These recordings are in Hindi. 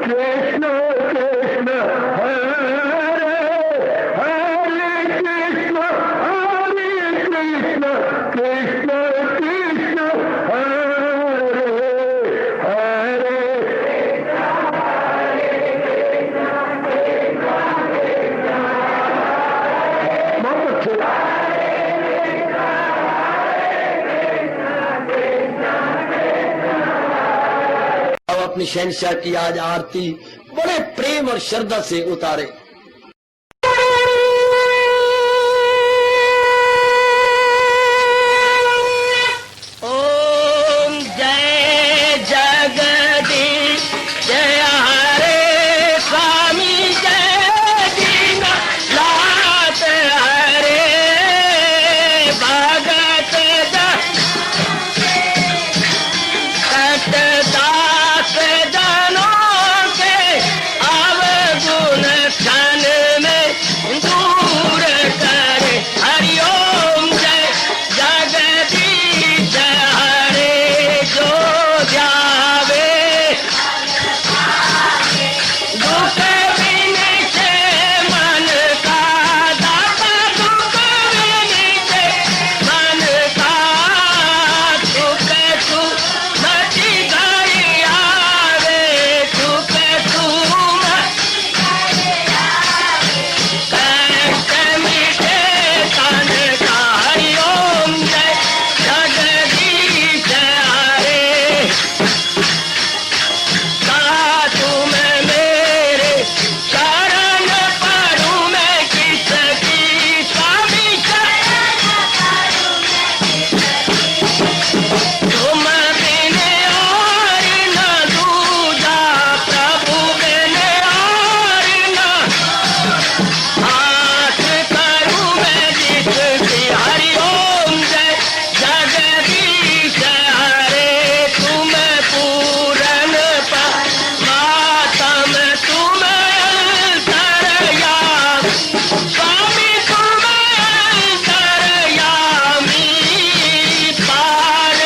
कृष्ण कृष्ण हरे हरे कृष्ण कृष्ण कृष्ण हरे हरे बहुत अच्छे। अब अपनी शहंशाह की आज आरती बड़े प्रेम और श्रद्धा से उतारे। ओम जय जगदीश जय हरे स्वामी जय दीनानाथ हरे भगत दास जनों के अवगुण क्षण में दूर करे। हरिओम जय जगदीश हरे जो ध्यावे दुख विनिचे मन का दाता दुख विनिचे मन का सुख तू मची गई आवे सुख तू कष्ट मिटे तन का। हरिओम जय जगदीश हरे तुम मेरे शरण पड़ूं मैं किसकी स्वामी तुम बिन और न दूजा प्रभु बिन और न हाथ करूं मैं जिसकी। हरिओम जय जगदीश हरे तुम पूरन मातम तुम अंतरयामी स्वामी तुम अंतरयामी पार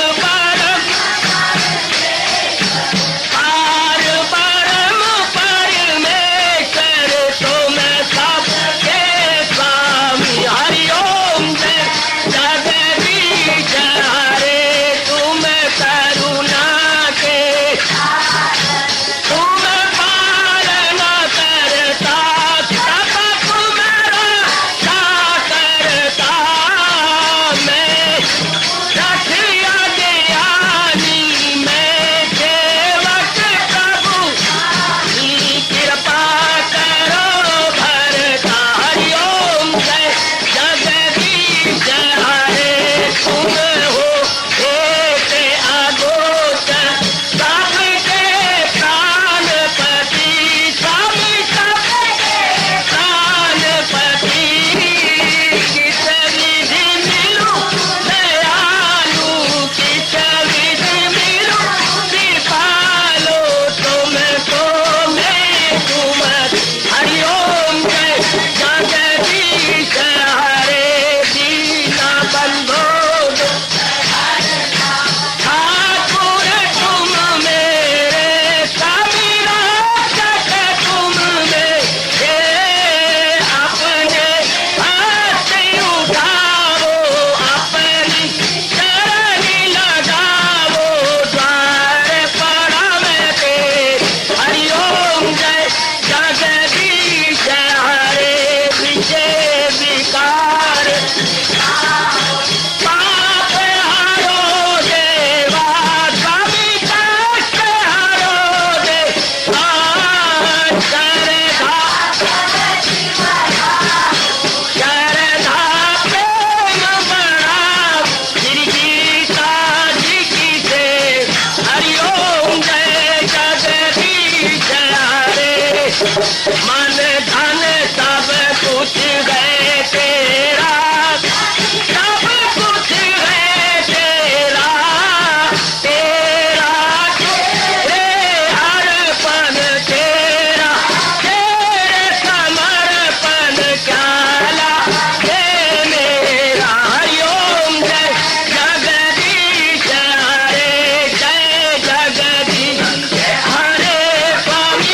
परम परमेश्वर तुम सबके स्वामी। हरिओम जय जगदीश हरे तुम करुणा के तुम पालन करता सब तुम्हारा करता मैं रखिया ज्ञानी मैं सेवक प्रभु की कृपा करो भरता। हरिओम जय जगदीश हरे तुम हो एक अगोचर सबके प्राणपति स्वामी सबके प्राणपति किस विधि मिलूं दयालु किस विधि मिलूं कृपालो तुमको मैं तुम। हरिओम जय जगदीश हरे दीना बंधो ठाकुर तुम मेरे स्वामी रक्षक तुम मेरे अपने हाथ उठाओ अपनी शरण लगाओ द्वार पड़ा मैं तेरे। हरिओम जय जगदीश हरे विजय विकार पाप हरो देवा स्वामी कष्ट हरो देवा श्रद्धा प्रेम बढ़ाओ श्री गीता जी की से। हरिओम जय जगदीश हरे मन धन सब कुछ है तेरा सब कुछ है तेरा तेरा तेरे अर्पण तेरा तेरे समर्पण क्या लागे मेरा। हरिओम जय जगदीश हरे जय जगदीश हरे स्वामी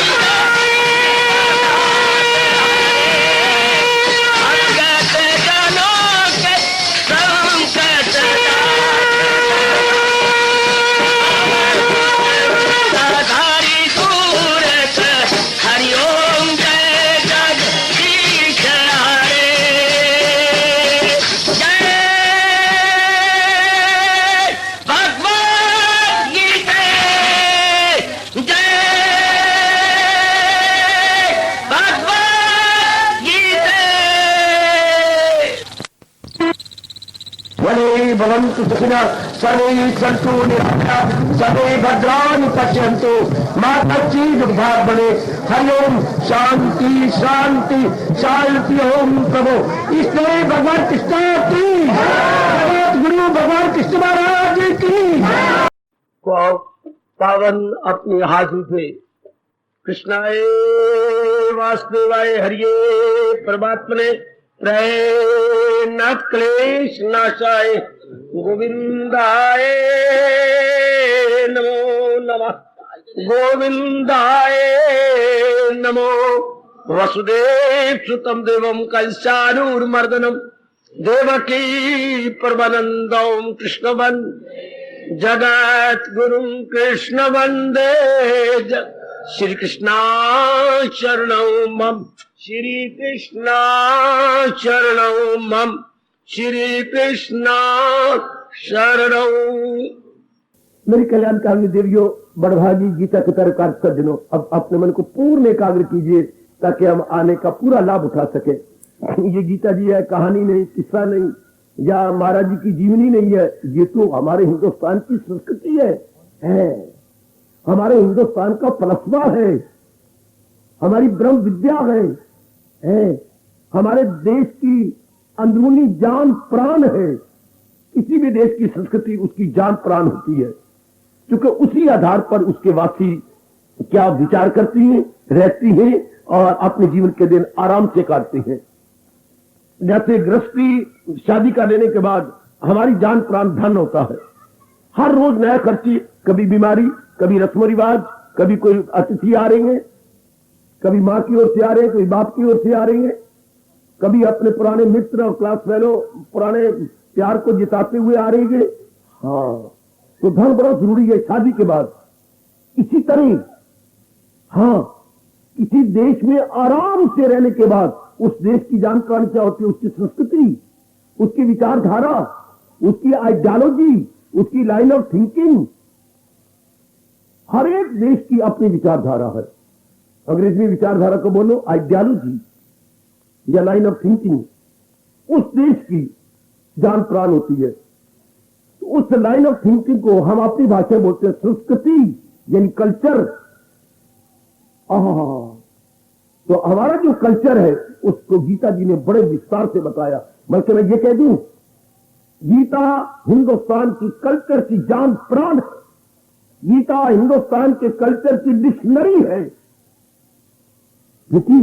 भवन्तु सुखिनः सर्वे सन्तु निरामयाः सर्वे भद्राणि पश्यन्तु मा कश्चित् दुर्भाग् भवेत्। हरि ओम शांति शांति शांति। ओम प्रभु ईश्वरी भगवान कृष्ण की जगत गुरु भगवान कृष्ण महाराज की। पावन अपनी हाथ उठे। कृष्णाय वासुदेवाय हरिये परमात्मने प्रय न क्लेश नाशाय गोविंदाय नमो नमः गोविंदाय नमो। वसुदेव सुतम देवम कंसानूरमर्दनम देवकी परमानंदम कृष्ण जगत गुरु कृष्ण वंदे श्री कृष्णा शरणं मम श्री कृष्णा शरणं मम श्री कृष्णा शरणं। मेरी कल्याणकारिणी देवियों, बड़भागी गीता के तरकार सज्जनों, अब अपने मन को पूर्ण एकाग्र कीजिए ताकि हम आने का पूरा लाभ उठा सके। ये गीता जी है, कहानी नहीं, किस्सा नहीं, या महाराज जी की जीवनी नहीं है। ये तो हमारे हिंदुस्तान की संस्कृति है, हमारे हिंदुस्तान का पलस्मा है, हमारी ब्रह्म विद्या है, हमारे देश की अंदरूनी जान प्राण है। किसी भी देश की संस्कृति उसकी जान प्राण होती है, क्योंकि उसी आधार पर उसके वासी क्या विचार करती हैं, रहती हैं और अपने जीवन के दिन आराम से काटते हैं। जैसे गृहस्थी शादी का लेने के बाद हमारी जान प्राण धन होता है। हर रोज नया खर्ची, कभी बीमारी, कभी रस्म रिवाज, कभी कोई अतिथि आ रहे हैं, कभी माँ की ओर से आ रहे हैं, कभी बाप की ओर से आ रहे हैं, कभी अपने पुराने मित्र और क्लास फेलो पुराने प्यार को जिताते हुए आ रहे हैं। हाँ, तो धन बड़ा जरूरी है शादी के बाद। इसी तरह हाँ, किसी देश में आराम से रहने के बाद उस देश की जानकारी क्या होती है, उसकी संस्कृति, उसकी विचारधारा, उसकी आइडियोलॉजी, उसकी लाइन ऑफ थिंकिंग। हर एक देश की अपनी विचारधारा है। अंग्रेजी में विचारधारा को बोलो आइडियोलॉजी या लाइन ऑफ थिंकिंग। उस देश की जान प्राण होती है। तो उस लाइन ऑफ थिंकिंग को हम अपनी भाषा में बोलते हैं संस्कृति, यानी कल्चर। तो हमारा जो कल्चर है उसको गीता जी ने बड़े विस्तार से बताया। बल्कि मैं ये कह दूं, गीता हिंदुस्तान की कल्चर की जान प्राण है। गीता हिंदुस्तान के कल्चर की डिक्शनरी है। क्योंकि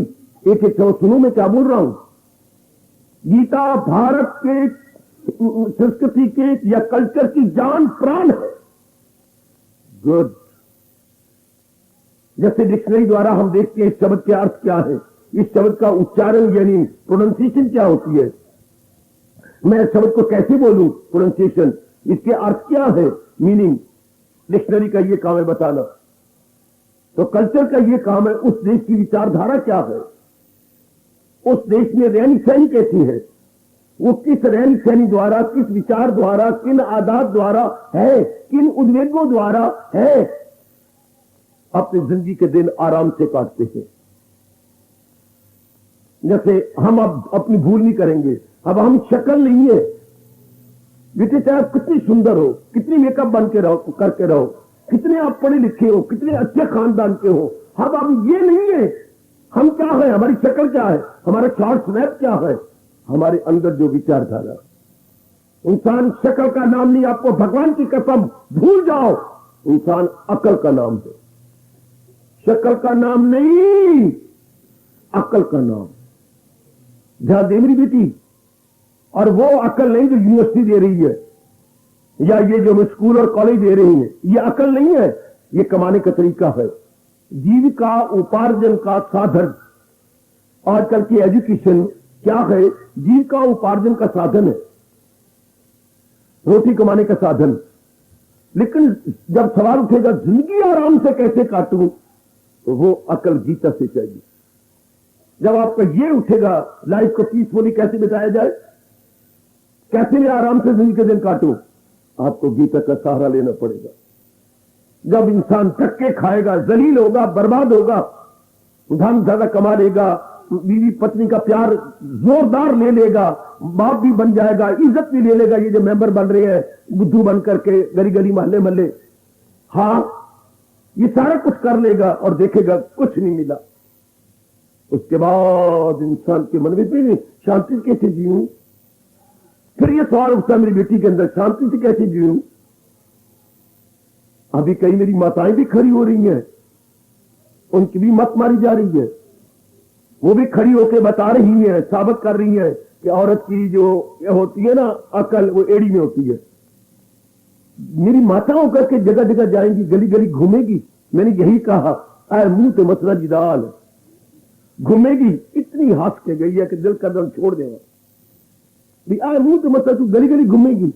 एक सुनो मैं क्या बोल रहा हूं। गीता भारत के संस्कृति के या कल्चर की जान प्राण है। गुड। जैसे डिक्शनरी द्वारा हम देखते हैं इस शब्द के अर्थ क्या है, इस शब्द का उच्चारण यानी प्रोनाउंसिएशन क्या होती है, मैं शब्द को कैसे बोलूं, प्रोनाउंसिएशन, इसके अर्थ क्या है, मीनिंग। डिक्शनरी का ये काम है बताना। तो कल्चर का ये काम है उस देश की विचारधारा क्या है, उस देश में रहनी सहनी कैसी है, वो किस रहनी सहनी द्वारा, किस विचार द्वारा, किन आदत द्वारा है, किन उद्वेगों द्वारा है, अपनी जिंदगी के दिन आराम से काटते हैं। जैसे हम अब अपनी भूल नहीं करेंगे। अब हम शक्ल नहीं है, बेटे चाहे आप कितनी सुंदर हो, कितनी मेकअप बन के रहो, करके रहो, कितने आप पढ़े लिखे हो, कितने अच्छे खानदान के हो, हम ये नहीं है। हम क्या है, हमारी शक्ल क्या है, हमारा शॉर्ट स्नैप क्या है, हमारे अंदर जो विचारधारा। इंसान शक्ल का नाम नहीं, आपको भगवान की कसम भूल जाओ, इंसान अकल का नाम है, शक्ल का नाम नहीं, अकल का नाम। ध्यान दे मेरी बेटी। और वो अकल नहीं जो यूनिवर्सिटी दे रही है या ये जो हम स्कूल और कॉलेज दे रही है, ये अकल नहीं है, ये कमाने का तरीका है, जीविका उपार्जन का साधन। आजकल की एजुकेशन क्या है, जीविका उपार्जन का साधन है, रोटी कमाने का साधन। लेकिन जब सवाल उठेगा जिंदगी आराम से कैसे काटूं, तो वो अकल गीता से चाहिए। जब आपका ये उठेगा लाइफ को पीसफुली कैसे बिताया जाए, कैसे मैं आराम से जिंदगी के दिन काटूं, आपको गीता का सहारा लेना पड़ेगा। जब इंसान धक्के खाएगा, जलील होगा, बर्बाद होगा, धन ज्यादा कमा लेगा, बीवी पत्नी का प्यार जोरदार ले लेगा, बाप भी बन जाएगा, इज्जत भी ले लेगा, ये जो मेंबर बन रहे हैं बुद्धू बन करके गली गली मोहल्ले मोहल्ले, हाँ ये सारा कुछ कर लेगा और देखेगा कुछ नहीं मिला। उसके बाद इंसान के मन में भी शांति से कैसे जीऊं, फिर ये सवाल उठता मेरी बेटी के अंदर, शांति से कैसे जीऊं। अभी कई मेरी माताएं भी खड़ी हो रही हैं, उनकी भी मत मारी जा रही है, वो भी खड़ी होकर बता रही है, साबित कर रही है कि औरत की जो होती है ना अकल, वो एड़ी में होती है। मेरी माता होकर के जगह जगह जाएंगी, गली गली घूमेगी। मैंने यही कहा, आए मुंह तो मसला जिदाल घूमेगी, इतनी हंस के गई है कि दिल का दम छोड़ देगा। आए मुंह तो मसला, तू गली गली घूमेगी,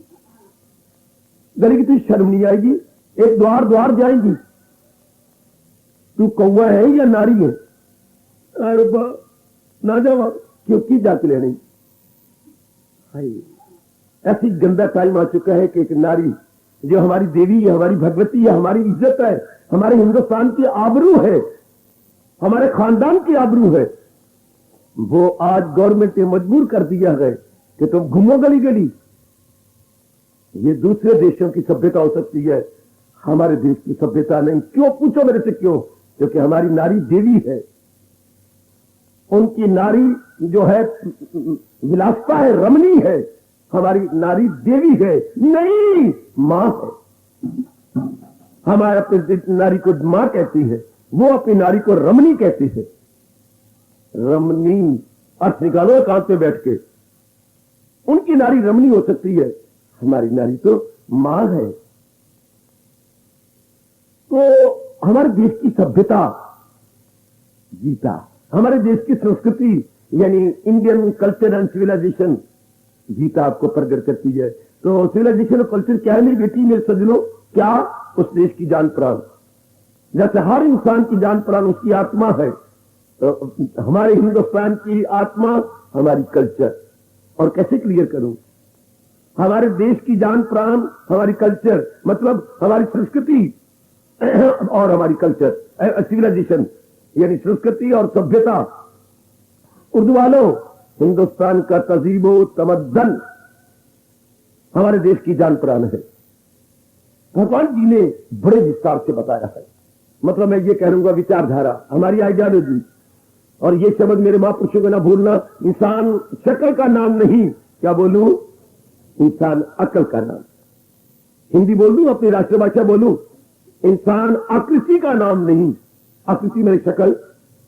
गली की तुझे शर्म नहीं आएगी, एक द्वार द्वार जाएंगी, तू कौवा है या नारी है? अरे ना जावा क्योंकि जाके ले नहीं। ऐसी गंदा टाइम आ चुका है कि एक नारी जो हमारी देवी है, हमारी भगवती है, हमारी इज्जत है, हमारे हिंदुस्तान की आबरू है, हमारे खानदान की आबरू है, वो आज गवर्नमेंट ने मजबूर कर दिया है कि तुम घूमो गली गली। ये दूसरे देशों की सभ्यता हो सकती है, हमारे देश की सभ्यता नहीं। क्यों पूछो मेरे से, क्यों? क्योंकि हमारी नारी देवी है, उनकी नारी जो है विलासता है, रमणी है, हमारी नारी देवी है, नहीं मां है। हमारे अपनी नारी को मां कहती है, वो अपनी नारी को रमणी कहती है। रमणी अर्थ निकालो कांत पे बैठ के, उनकी नारी रमणी हो सकती है, हमारी नारी तो मां है। तो हमारे देश की सभ्यता, गीता, हमारे देश की संस्कृति यानी Indian culture and civilization, Gita आपको प्रकट करती है। तो सिविलाइजेशन और कल्चर क्या है मेरी बेटी, मेरे सज्जनों? क्या? उस देश की जान प्राण। जैसे हर इंसान की जान प्राण उसकी आत्मा है, तो हमारे हिंदुस्तान की आत्मा हमारी कल्चर। और कैसे क्लियर करूं? हमारे देश की जान प्राण हमारी कल्चर, मतलब हमारी संस्कृति और हमारी कल्चर, सिविलाइजेशन यानी संस्कृति और सभ्यता। उर्दू वालों, हिंदुस्तान का तहजीबो तमद्दन हमारे देश की जान प्राण है। भगवान जी ने बड़े विस्तार से बताया है, मतलब मैं ये कहूंगा विचारधारा, हमारी आइडियोलॉजी। और ये शब्द मेरे महापुरुषों को ना भूलना, इंसान शक्ल का नाम नहीं, क्या बोलूं? इंसान अकल का नाम। हिंदी बोल दूं, अपनी राष्ट्रभाषा बोलूं, इंसान आकृति का नाम नहीं, आकृति मेरी शक्ल,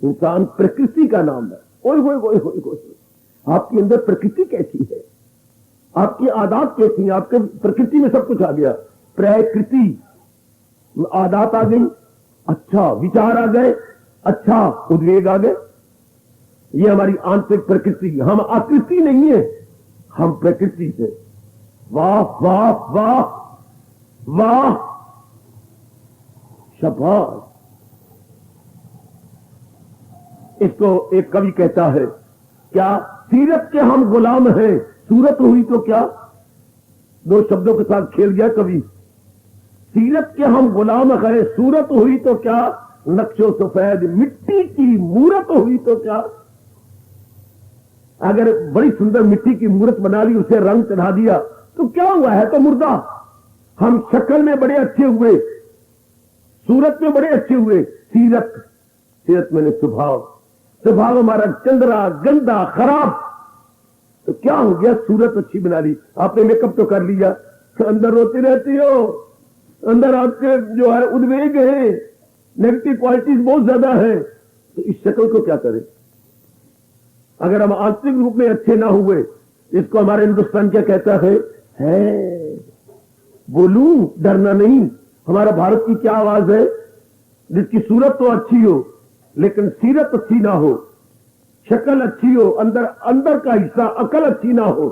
इंसान प्रकृति का नाम है। ओए होए होए होए होए, आपके अंदर प्रकृति कैसी है, आपकी आदत कैसी है? आपके प्रकृति में सब कुछ आ गया, प्रकृति, आदत आ गई, अच्छा विचार आ गए, अच्छा उद्वेग आ गए, ये हमारी आंतरिक प्रकृति। हम आकृति नहीं है, हम प्रकृति से। वाह वाह वाह वाह, शाबाश। इसको एक कवि कहता है, क्या सीरत के हम गुलाम हैं, सूरत हुई तो क्या? दो शब्दों के साथ खेल गया कवि। सीरत के हम गुलाम हैं, सूरत हुई तो क्या? नक्शो सफेद मिट्टी की मूरत हुई तो क्या? अगर बड़ी सुंदर मिट्टी की मूर्त बना ली, उसे रंग चढ़ा दिया, तो क्या हुआ? है तो मुर्दा। हम शक्ल में बड़े अच्छे हुए, सूरत में बड़े अच्छे हुए, सीरत, सीरत मैंने स्वभाव, स्वभाव हमारा चंद्रा गंदा खराब, तो क्या हो गया? सूरत अच्छी बना ली, आपने मेकअप तो कर लिया, अंदर रोती रहती हो, अंदर आपके जो है उद्वेग है, नेगेटिव क्वालिटीज बहुत ज्यादा है, तो इस शक्ल को क्या करें? अगर हम आंतरिक रूप में अच्छे ना हुए, इसको हमारे हिंदुस्तान क्या कहता है बोलूं, डरना नहीं। हमारा भारत की क्या आवाज है? जिसकी सूरत तो अच्छी हो लेकिन सीरत अच्छी ना हो, शक्ल अच्छी हो, अंदर अंदर का हिस्सा अकल अच्छी ना हो,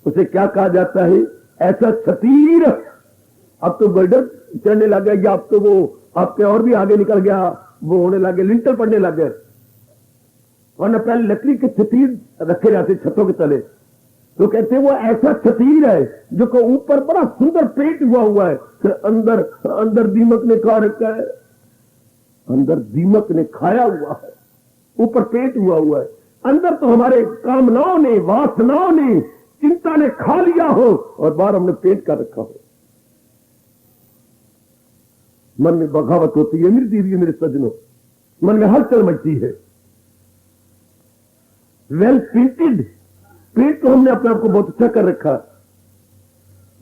उसे क्या कहा जाता है? ऐसा छतीर। अब तो बर्डर चढ़ने लग गया, या अब तो वो आपके और भी आगे निकल गया, वो होने लगे, लिंटर पड़ने लग गए। वरना पहले लकड़ी के छतीर रखे जाते छतों के तले, तो कहते वो ऐसा छतीर है जो को ऊपर बड़ा सुंदर पेट हुआ है, अंदर अंदर दीमक ने खा रखा है, अंदर दीमक ने खाया हुआ है। ऊपर पेट हुआ है, अंदर तो हमारे कामनाओं ने, वासनाओं ने, चिंता ने खा लिया हो और बाहर हमने पेट का रखा हो। मन में बगावत होती है मेरी दीदी, मेरे सज्जनों, मन में हलचल मचती है। वेल पेंटेड पेट तो हमने अपने आप को बहुत अच्छा कर रखा।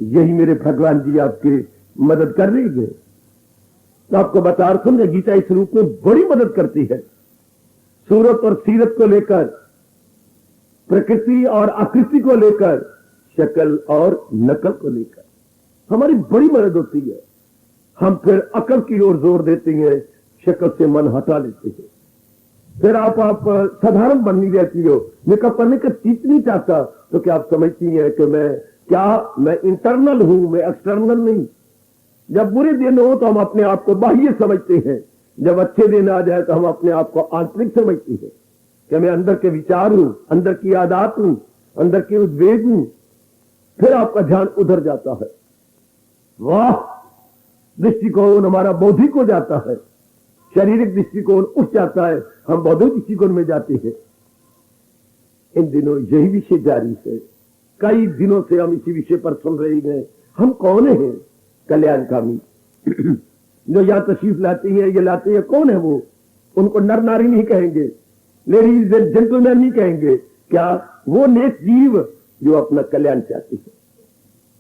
यही मेरे भगवान जी आपके मदद कर रही है। तो आपको बता रहा हूं, गीता इस रूप में बड़ी मदद करती है। सूरत और सीरत को लेकर, प्रकृति और आकृति को लेकर, शक्ल और नकल को लेकर हमारी बड़ी मदद होती है। हम फिर अकल की ओर जोर देते हैं, शक्ल से मन हटा लेते हैं। फिर आप साधारण बननी रहती हो, मेकअप करने का चीज नहीं चाहता, तो क्या आप समझती हैं कि मैं इंटरनल हूं, मैं एक्सटर्नल नहीं। जब बुरे दिन हो तो हम अपने आप को बाह्य समझते हैं, जब अच्छे दिन आ जाए तो हम अपने आप को आंतरिक समझते हैं कि मैं अंदर के विचार हूं, अंदर की आदत हूं, अंदर के उद्वेग हूं। फिर आपका ध्यान उधर जाता है। वाह, दृष्टिकोण हमारा बौद्धिक हो जाता है, शारीरिक दृष्टिकोण उठ जाता है, हम बौद्धिक दृष्टिकोण में जाते हैं। इन दिनों यही विषय जारी है। कई दिनों से हम इसी विषय पर सुन रहे हैं। हम कौन हैं? कल्याणकामी। जो यहां तशरीफ लाती है, ये लाते हैं, कौन है वो? उनको नर नारी नहीं कहेंगे, लेडीज एंड जेंटलमैन नहीं कहेंगे। क्या? वो नेक जीव जो अपना कल्याण चाहते हैं।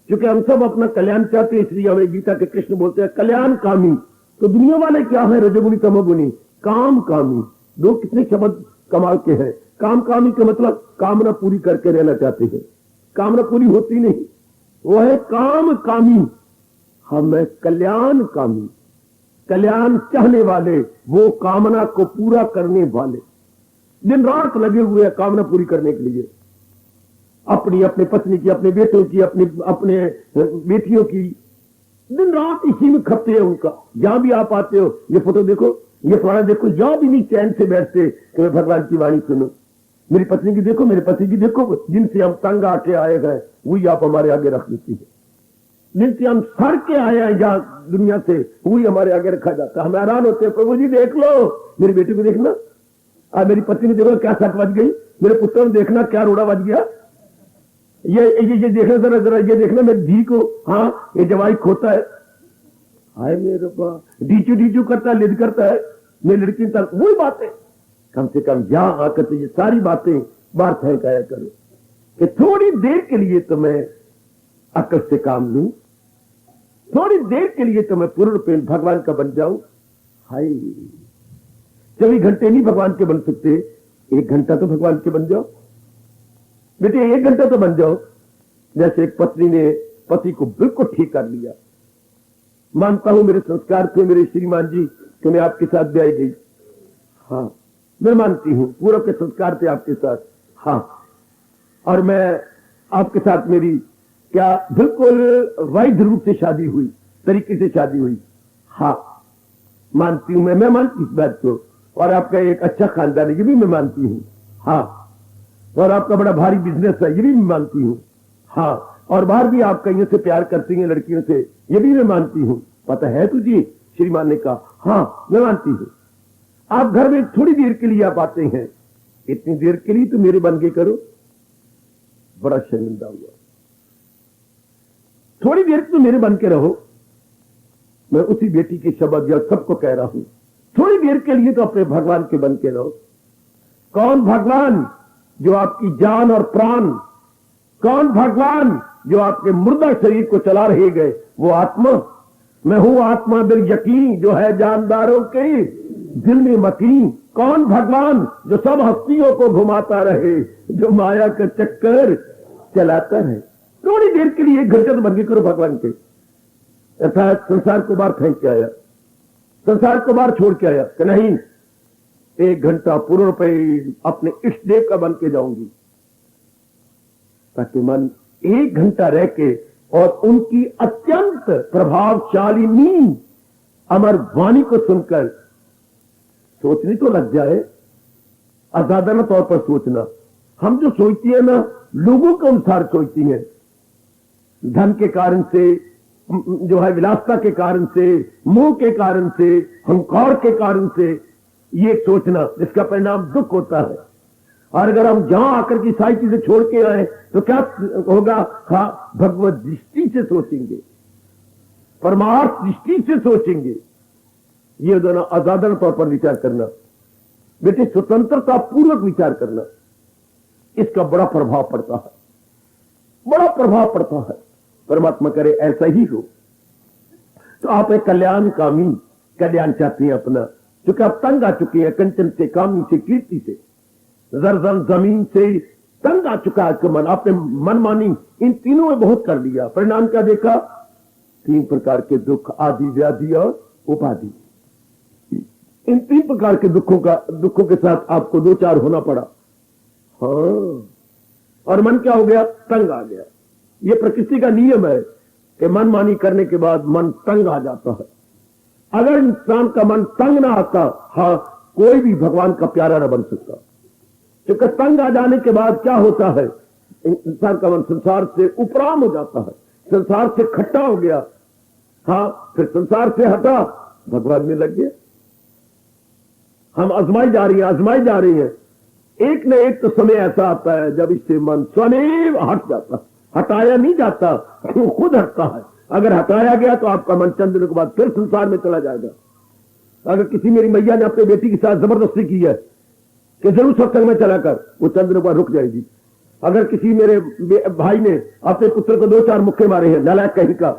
क्योंकि हम सब अपना कल्याण चाहते हैं, इसलिए हमें गीता के कृष्ण बोलते हैं कल्याणकामी। तो दुनिया वाले क्या है? रजोगुनी तमोगुनी, काम कामी। दो कितने शब्द कमाल के हैं। काम कामी का मतलब कामना पूरी करके रहना चाहते हैं। कामना पूरी होती नहीं, वो है काम कामी। हम है कल्याण कामी, कल्याण चाहने वाले, वो कामना को पूरा करने वाले। दिन रात लगे हुए हैं कामना पूरी करने के लिए, अपनी अपने पत्नी की, अपने बेटों की, अपने बेटियों की। दिन रात इसी में खपते हैं उनका। जहां भी आप आते हो, ये फोटो देखो, ये फलाना देखो, जहां भी नहीं चैन से बैठते कि मैं भगवान की वाणी सुनूं। मेरी पत्नी की देखो, मेरे पति की देखो, जिनसे हम तंग आके आए गए वही आप हमारे आगे रख देती है। जिनसे हम सड़ के आए हैं जहां दुनिया से, वही हमारे आगे रखा जाता है। हम हैरान होते हैं, प्रभु जी देख लो, मेरी बेटी को देखना, मेरी पत्नी को देखो क्या सट बज गई, मेरे पुत्र को देखना क्या रोड़ा बज गया, ये देखना, जरा जरा ये देखना मेरी धी को, हाँ ये जवाई खोता है, हाय मेरे पास डीचू डीचू करता है, लिद करता है, मेरी लड़की तक वही बातें। कम से कम यहां आकर तो ये सारी बातें बाहर फेंकाया करो कि थोड़ी देर के लिए तो मैं अकल से काम लूं, थोड़ी देर के लिए तो मैं पूर्ण रूप भगवान का बन जाऊं। हाय, 24 घंटे नहीं भगवान के बन सकते, 1 घंटा तो भगवान के बन जाओ बेटे, 1 घंटा तो बन जाओ। जैसे एक पत्नी ने पति को बिल्कुल ठीक कर लिया। मानता हूं मेरे संस्कार थे मेरे श्रीमान जी कि मैं आपके साथ ब्याह गई, हाँ मैं मानती हूं पूर्व के संस्कार थे आपके साथ, हाँ, और मैं आपके साथ मेरी क्या बिल्कुल वैध रूप से शादी हुई, तरीके से शादी हुई, हाँ मानती हूं मैं मानती इस बात को। और आपका एक अच्छा खानदान है, ये भी मैं मानती हूं, हाँ, और आपका बड़ा भारी बिजनेस है, ये भी मैं मानती हूं, हाँ, और बाहर भी आप कईयों से प्यार करती हैं लड़कियों से, ये भी मैं मानती हूं। पता है तुझे? श्रीमान ने कहा, हाँ मैं मानती हूं। आप घर में थोड़ी देर के लिए आप आते हैं, इतनी देर के लिए तो मेरे बन के करो। बड़ा शर्मिंदा हुआ, थोड़ी देर तो मेरे बन के रहो। मैं उसी बेटी के शब्द या सबको कह रहा हूं, थोड़ी देर के लिए तो अपने भगवान के बन के रहो। कौन भगवान? जो आपकी जान और प्राण, कौन भगवान? जो आपके मुर्दा शरीर को चला रहे गए, वो आत्मा। मैं हूं आत्मा बिल यकीन, जो है जानदारों के दिल में मकीन। कौन भगवान? जो सब हस्तियों को घुमाता रहे, जो माया का चक्कर चलाता रहे। थोड़ी देर के लिए 1 घंटे तो बंदी करो भगवान के। अर्थात संसार को बाहर फेंक के आया, संसार को बाहर छोड़ के आया कि नहीं, 1 घंटा पूर्ण रूप अपने इष्ट देव का बन के जाऊंगी, ताकि मन 1 घंटा रह के और उनकी अत्यंत प्रभावशालिनी अमर वाणी को सुनकर सोचने तो लग जाए। असाधारण तौर पर सोचना, हम जो सोचती है ना, लोगों के अनुसार सोचती है, धन के कारण से, जो है विलासता के कारण से, मोह के कारण से, अहंकार के कारण से, ये सोचना, जिसका परिणाम दुख होता है। और अगर हम जहां आकर की सारी चीजें छोड़ के आए तो क्या होगा? हाँ, भगवत दृष्टि से सोचेंगे, परमार्थ दृष्टि से सोचेंगे। ये दोनों असाधारण तौर पर विचार करना, बेटे स्वतंत्रता पूर्वक विचार करना, इसका बड़ा प्रभाव पड़ता है, बड़ा प्रभाव पड़ता है। परमात्मा करे ऐसा ही हो। तो आप एक कल्याणकामी, कल्याण चाहते हैं अपना, क्योंकि आप तंग आ चुके हैं कंचन से, कामी से, कीर्ति से, जरजन जमीन से तंग आ चुका है मन। आपने मनमानी इन तीनों में बहुत कर लिया। परिणाम क्या देखा? 3 प्रकार के दुख, आदि, व्याधि और उपाधि। इन 3 प्रकार के दुखों के साथ आपको 2-4 होना पड़ा। हाँ, और मन क्या हो गया? तंग आ गया। ये प्रकृति का नियम है कि मनमानी करने के बाद मन तंग आ जाता है। अगर इंसान का मन तंग ना आता, हाँ, कोई भी भगवान का प्यारा ना बन सकता। क्योंकि तंग आ जाने के बाद क्या होता है? इंसान का मन संसार से उपराम हो जाता है, संसार से खट्टा हो गया। हाँ, फिर संसार से हटा, भगवान में लग गया। हम आजमाई जा रही हैं, आजमाई जा रही हैं। एक न एक तो समय ऐसा आता है जब इससे मन स्वयं हट जाता है। हटाया नहीं जाता, खुद हटता है। अगर हटाया गया तो आपका मन चंद दिनों के बाद फिर संसार में चला जाएगा। अगर किसी मेरी मैया ने अपने बेटी के साथ जबरदस्ती की है कि जरूर सत्संग में चला कर, वो चंद दिनों पर रुक जाएगी। अगर किसी मेरे भाई ने अपने पुत्र को 2-4 मुक्के मारे हैं, नालायक कहीं का,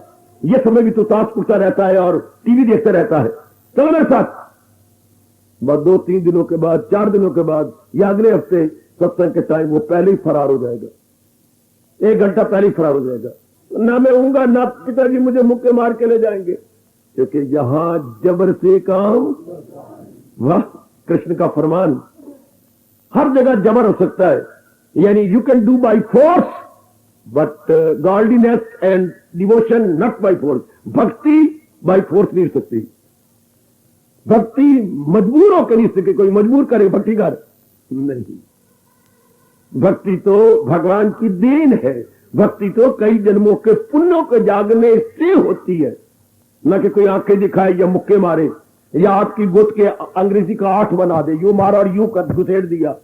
ये समय भी तो ताश कुटता रहता है और टीवी देखता रहता है, चलो मेरे साथ। बस 2-3 दिनों के बाद, 4 दिनों के बाद या अगले हफ्ते सत्संग के टाइम वो पहले ही फरार हो जाएगा। 1 घंटा पहले ही फरार हो जाएगा। ना मैं होऊंगा, ना पिताजी मुझे मुक्के मार के ले जाएंगे, क्योंकि यहां जबर से काम। वाह, कृष्ण का फरमान। हर जगह जबर हो सकता है, यानी you can do by force, but godliness and devotion not by force. भक्ति बाय फोर्स नहीं हो सकती। भक्ति मजबूर होकर नहीं सके, कोई मजबूर करे भक्ति कर नहीं। भक्ति तो भगवान की देन है। भक्ति तो कई जन्मों के पुण्यों के जागने से होती है, न कि कोई आंखें दिखाए या मुक्के मारे या आपकी गुट के अंग्रेजी का 8 बना दे, यूं मारा और यूं कर घुसेड़ दिया।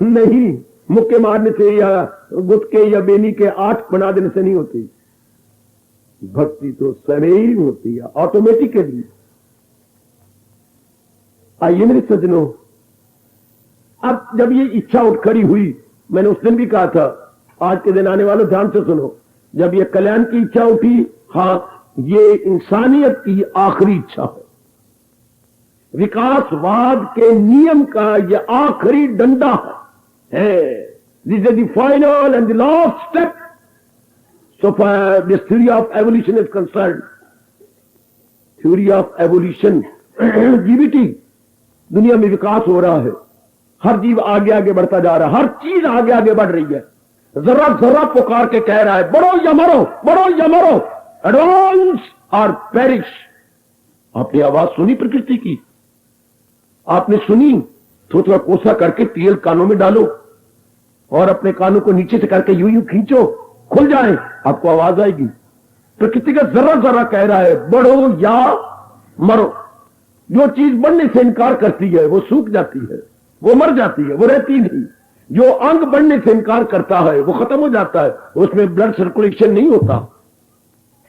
नहीं, मुक्के मारने से या गुट के या बेनी के 8 बना देने से नहीं होती। भक्ति तो स्वयं होती है, ऑटोमेटिकली। आइए मेरे सज्जनों, अब जब ये इच्छा उठ खड़ी हुई, मैंने उस दिन भी कहा था, आज के दिन आने वालों ध्यान से सुनो, जब ये कल्याण की इच्छा उठी, हाँ, ये इंसानियत की आखिरी इच्छा है। विकासवाद के नियम का यह आखिरी डंडा है। This is the final and the last step so far this theory of evolution is concern. Theory of evolution, GBT, दुनिया में विकास हो रहा है। हर जीव आगे आगे बढ़ता जा रहा है, हर चीज आगे आगे बढ़ रही है। जरा जरा पुकार के कह रहा है, बढ़ो या मरो, बढ़ो या मरो, एडवांस और पेरिश। आपने आवाज सुनी प्रकृति की? आपने सुनी? तो थोड़ा कोसा करके तेल कानों में डालो और अपने कानों को नीचे से करके यूं यूं खींचो, खुल जाए, आपको आवाज आएगी। प्रकृति का जरा जरा कह रहा है, बढ़ो या मरो। जो चीज बढ़ने से इनकार करती है वो सूख जाती है, वो मर जाती है, वो रहती नहीं। जो अंग बढ़ने से इनकार करता है वो खत्म हो जाता है, उसमें ब्लड सर्कुलेशन नहीं होता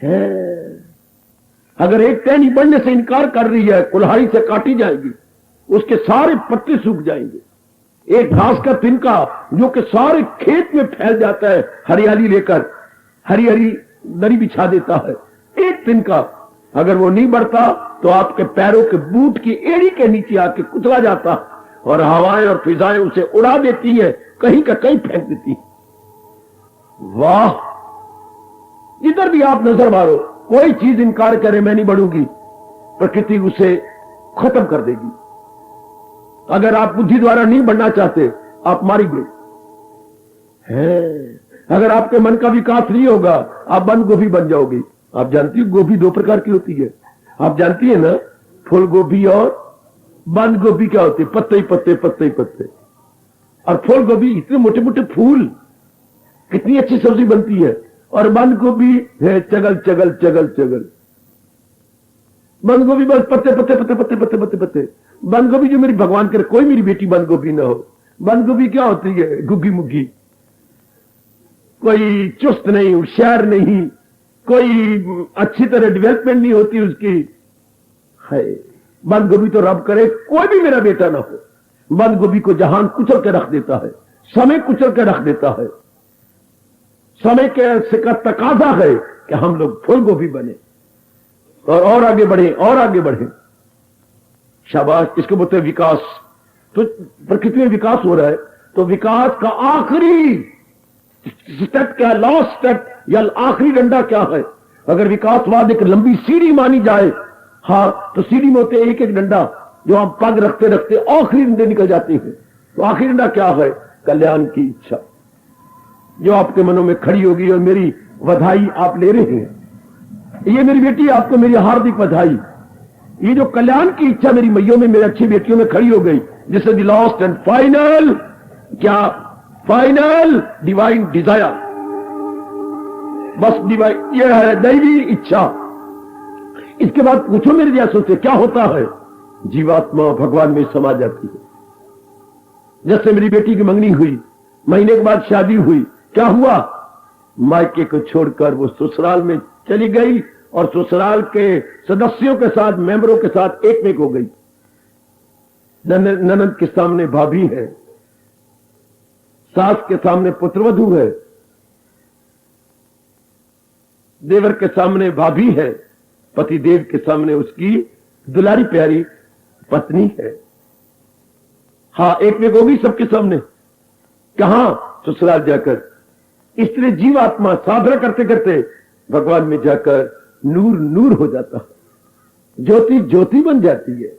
है। अगर एक टहनी बढ़ने से इनकार कर रही है, कुल्हाड़ी से काटी जाएगी, उसके सारे पत्ते सूख जाएंगे। एक घास का तिनका जो कि सारे खेत में फैल जाता है, हरियाली लेकर हरी हरी दरी बिछा देता है, एक तिनका अगर वो नहीं बढ़ता तो आपके पैरों के बूट की एड़ी के नीचे आके कुचला जाता और हवाएं और फिजाएं उसे उड़ा देती है, कहीं का कहीं फेंक देती है। वाह, जिधर भी आप नजर मारो, कोई चीज इनकार करे मैं नहीं बढ़ूंगी, प्रकृति उसे खत्म कर देगी। अगर आप बुद्धि द्वारा नहीं बढ़ना चाहते, आप मारी गए हैं। अगर आपके मन का विकास नहीं होगा, आप बंद गोभी बन जाओगे। आप जानती हो गोभी 2 प्रकार की होती है, आप जानती है ना, फूल गोभी और बंद गोभी क्या होती है? पत्ते ही पत्ते, पत्ते ही पत्ते। और फूल गोभी इतने मोटे मोटे फूल, कितनी अच्छी सब्जी बनती है। और बंद गोभी है चगल चगल चगल चगल। बंद गोभी बस पत्ते पत्ते पत्ते पत्ते पत्ते पत्ते पत्ते। बंद गोभी जो मेरी भगवान करे कोई मेरी बेटी बंद गोभी ना हो। बंद गोभी क्या होती है? गुग्गी मुग्गी, कोई चुस्त नहीं, होशियार नहीं, कोई अच्छी तरह डेवलपमेंट नहीं होती उसकी। है बंद गोभी तो रब करे कोई भी मेरा बेटा ना हो। बंद गोभी को जहान कुचल के रख देता है, समय कुचल के रख देता है। समय के का तकाजा है कि हम लोग फूल गोभी बने और आगे बढ़े और आगे बढ़े। शाबाश, इसको बोलते हैं विकास। तो प्रकृति में विकास हो रहा है, तो विकास का आखिरी स्टेप क्या है? लास्ट स्टेप या आखिरी डंडा क्या है? अगर विकासवाद एक लंबी सीढ़ी मानी जाए, हाँ, तो सीढ़ी में होते एक एक डंडा जो हम पग रखते रखते आखिरी डंडे निकल जाते हैं। तो आखिरी डंडा क्या है? कल्याण की इच्छा जो आपके मनों में खड़ी होगी। और मेरी बधाई आप ले रहे हैं, ये मेरी बेटी, आपको मेरी हार्दिक बधाई। ये जो कल्याण की इच्छा मेरी मैयों में, मेरी अच्छी बेटियों में खड़ी हो गई, जिससे द लास्ट एंड फाइनल क्या? फाइनल डिवाइन डिजायर, बस डिवाइन, ये है दैवी इच्छा। इसके बाद पूछो मेरे जैसों से क्या होता है? जीवात्मा भगवान में समा जाती है। जैसे मेरी बेटी की मंगनी हुई, महीने के बाद शादी हुई, क्या हुआ? मायके को छोड़कर वो ससुराल में चली गई और ससुराल के सदस्यों के साथ, मेंबरों के साथ एक में हो गई। ननद के सामने भाभी है, सास के सामने पुत्रवधू है, देवर के सामने भाभी है, पति देव के सामने उसकी दुलारी प्यारी पत्नी है। हाँ, एक में होगी सबके सामने। कहां? ससुराल जाकर। इसलिए जीवात्मा साधना करते करते भगवान में जाकर नूर नूर हो जाता है, ज्योति ज्योति बन जाती है,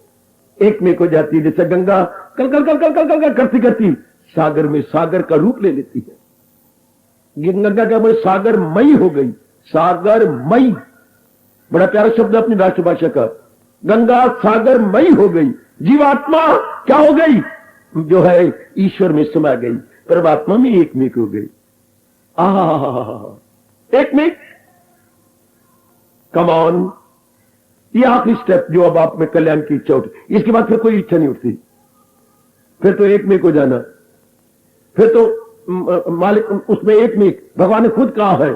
एक में हो जाती है। जैसे गंगा कल कल कल कल कल कल करती करती सागर में सागर का रूप ले लेती है। गंगा क्या बोले? सागरमयी हो गई, सागरमयी, बड़ा प्यारा शब्द है अपनी राष्ट्रभाषा का। गंगा सागरमयी हो गई। जीवात्मा क्या हो गई? जो है ईश्वर में समा गई, परमात्मा में एक में हो गई। एक में कम ऑन, ये आखिरी स्टेप जो अब आप में कल्याण की इच्छा उठी। इसके बाद फिर कोई इच्छा नहीं उठती, फिर तो एक में को जाना, फिर तो मालिक उसमें एक में। भगवान ने खुद कहा है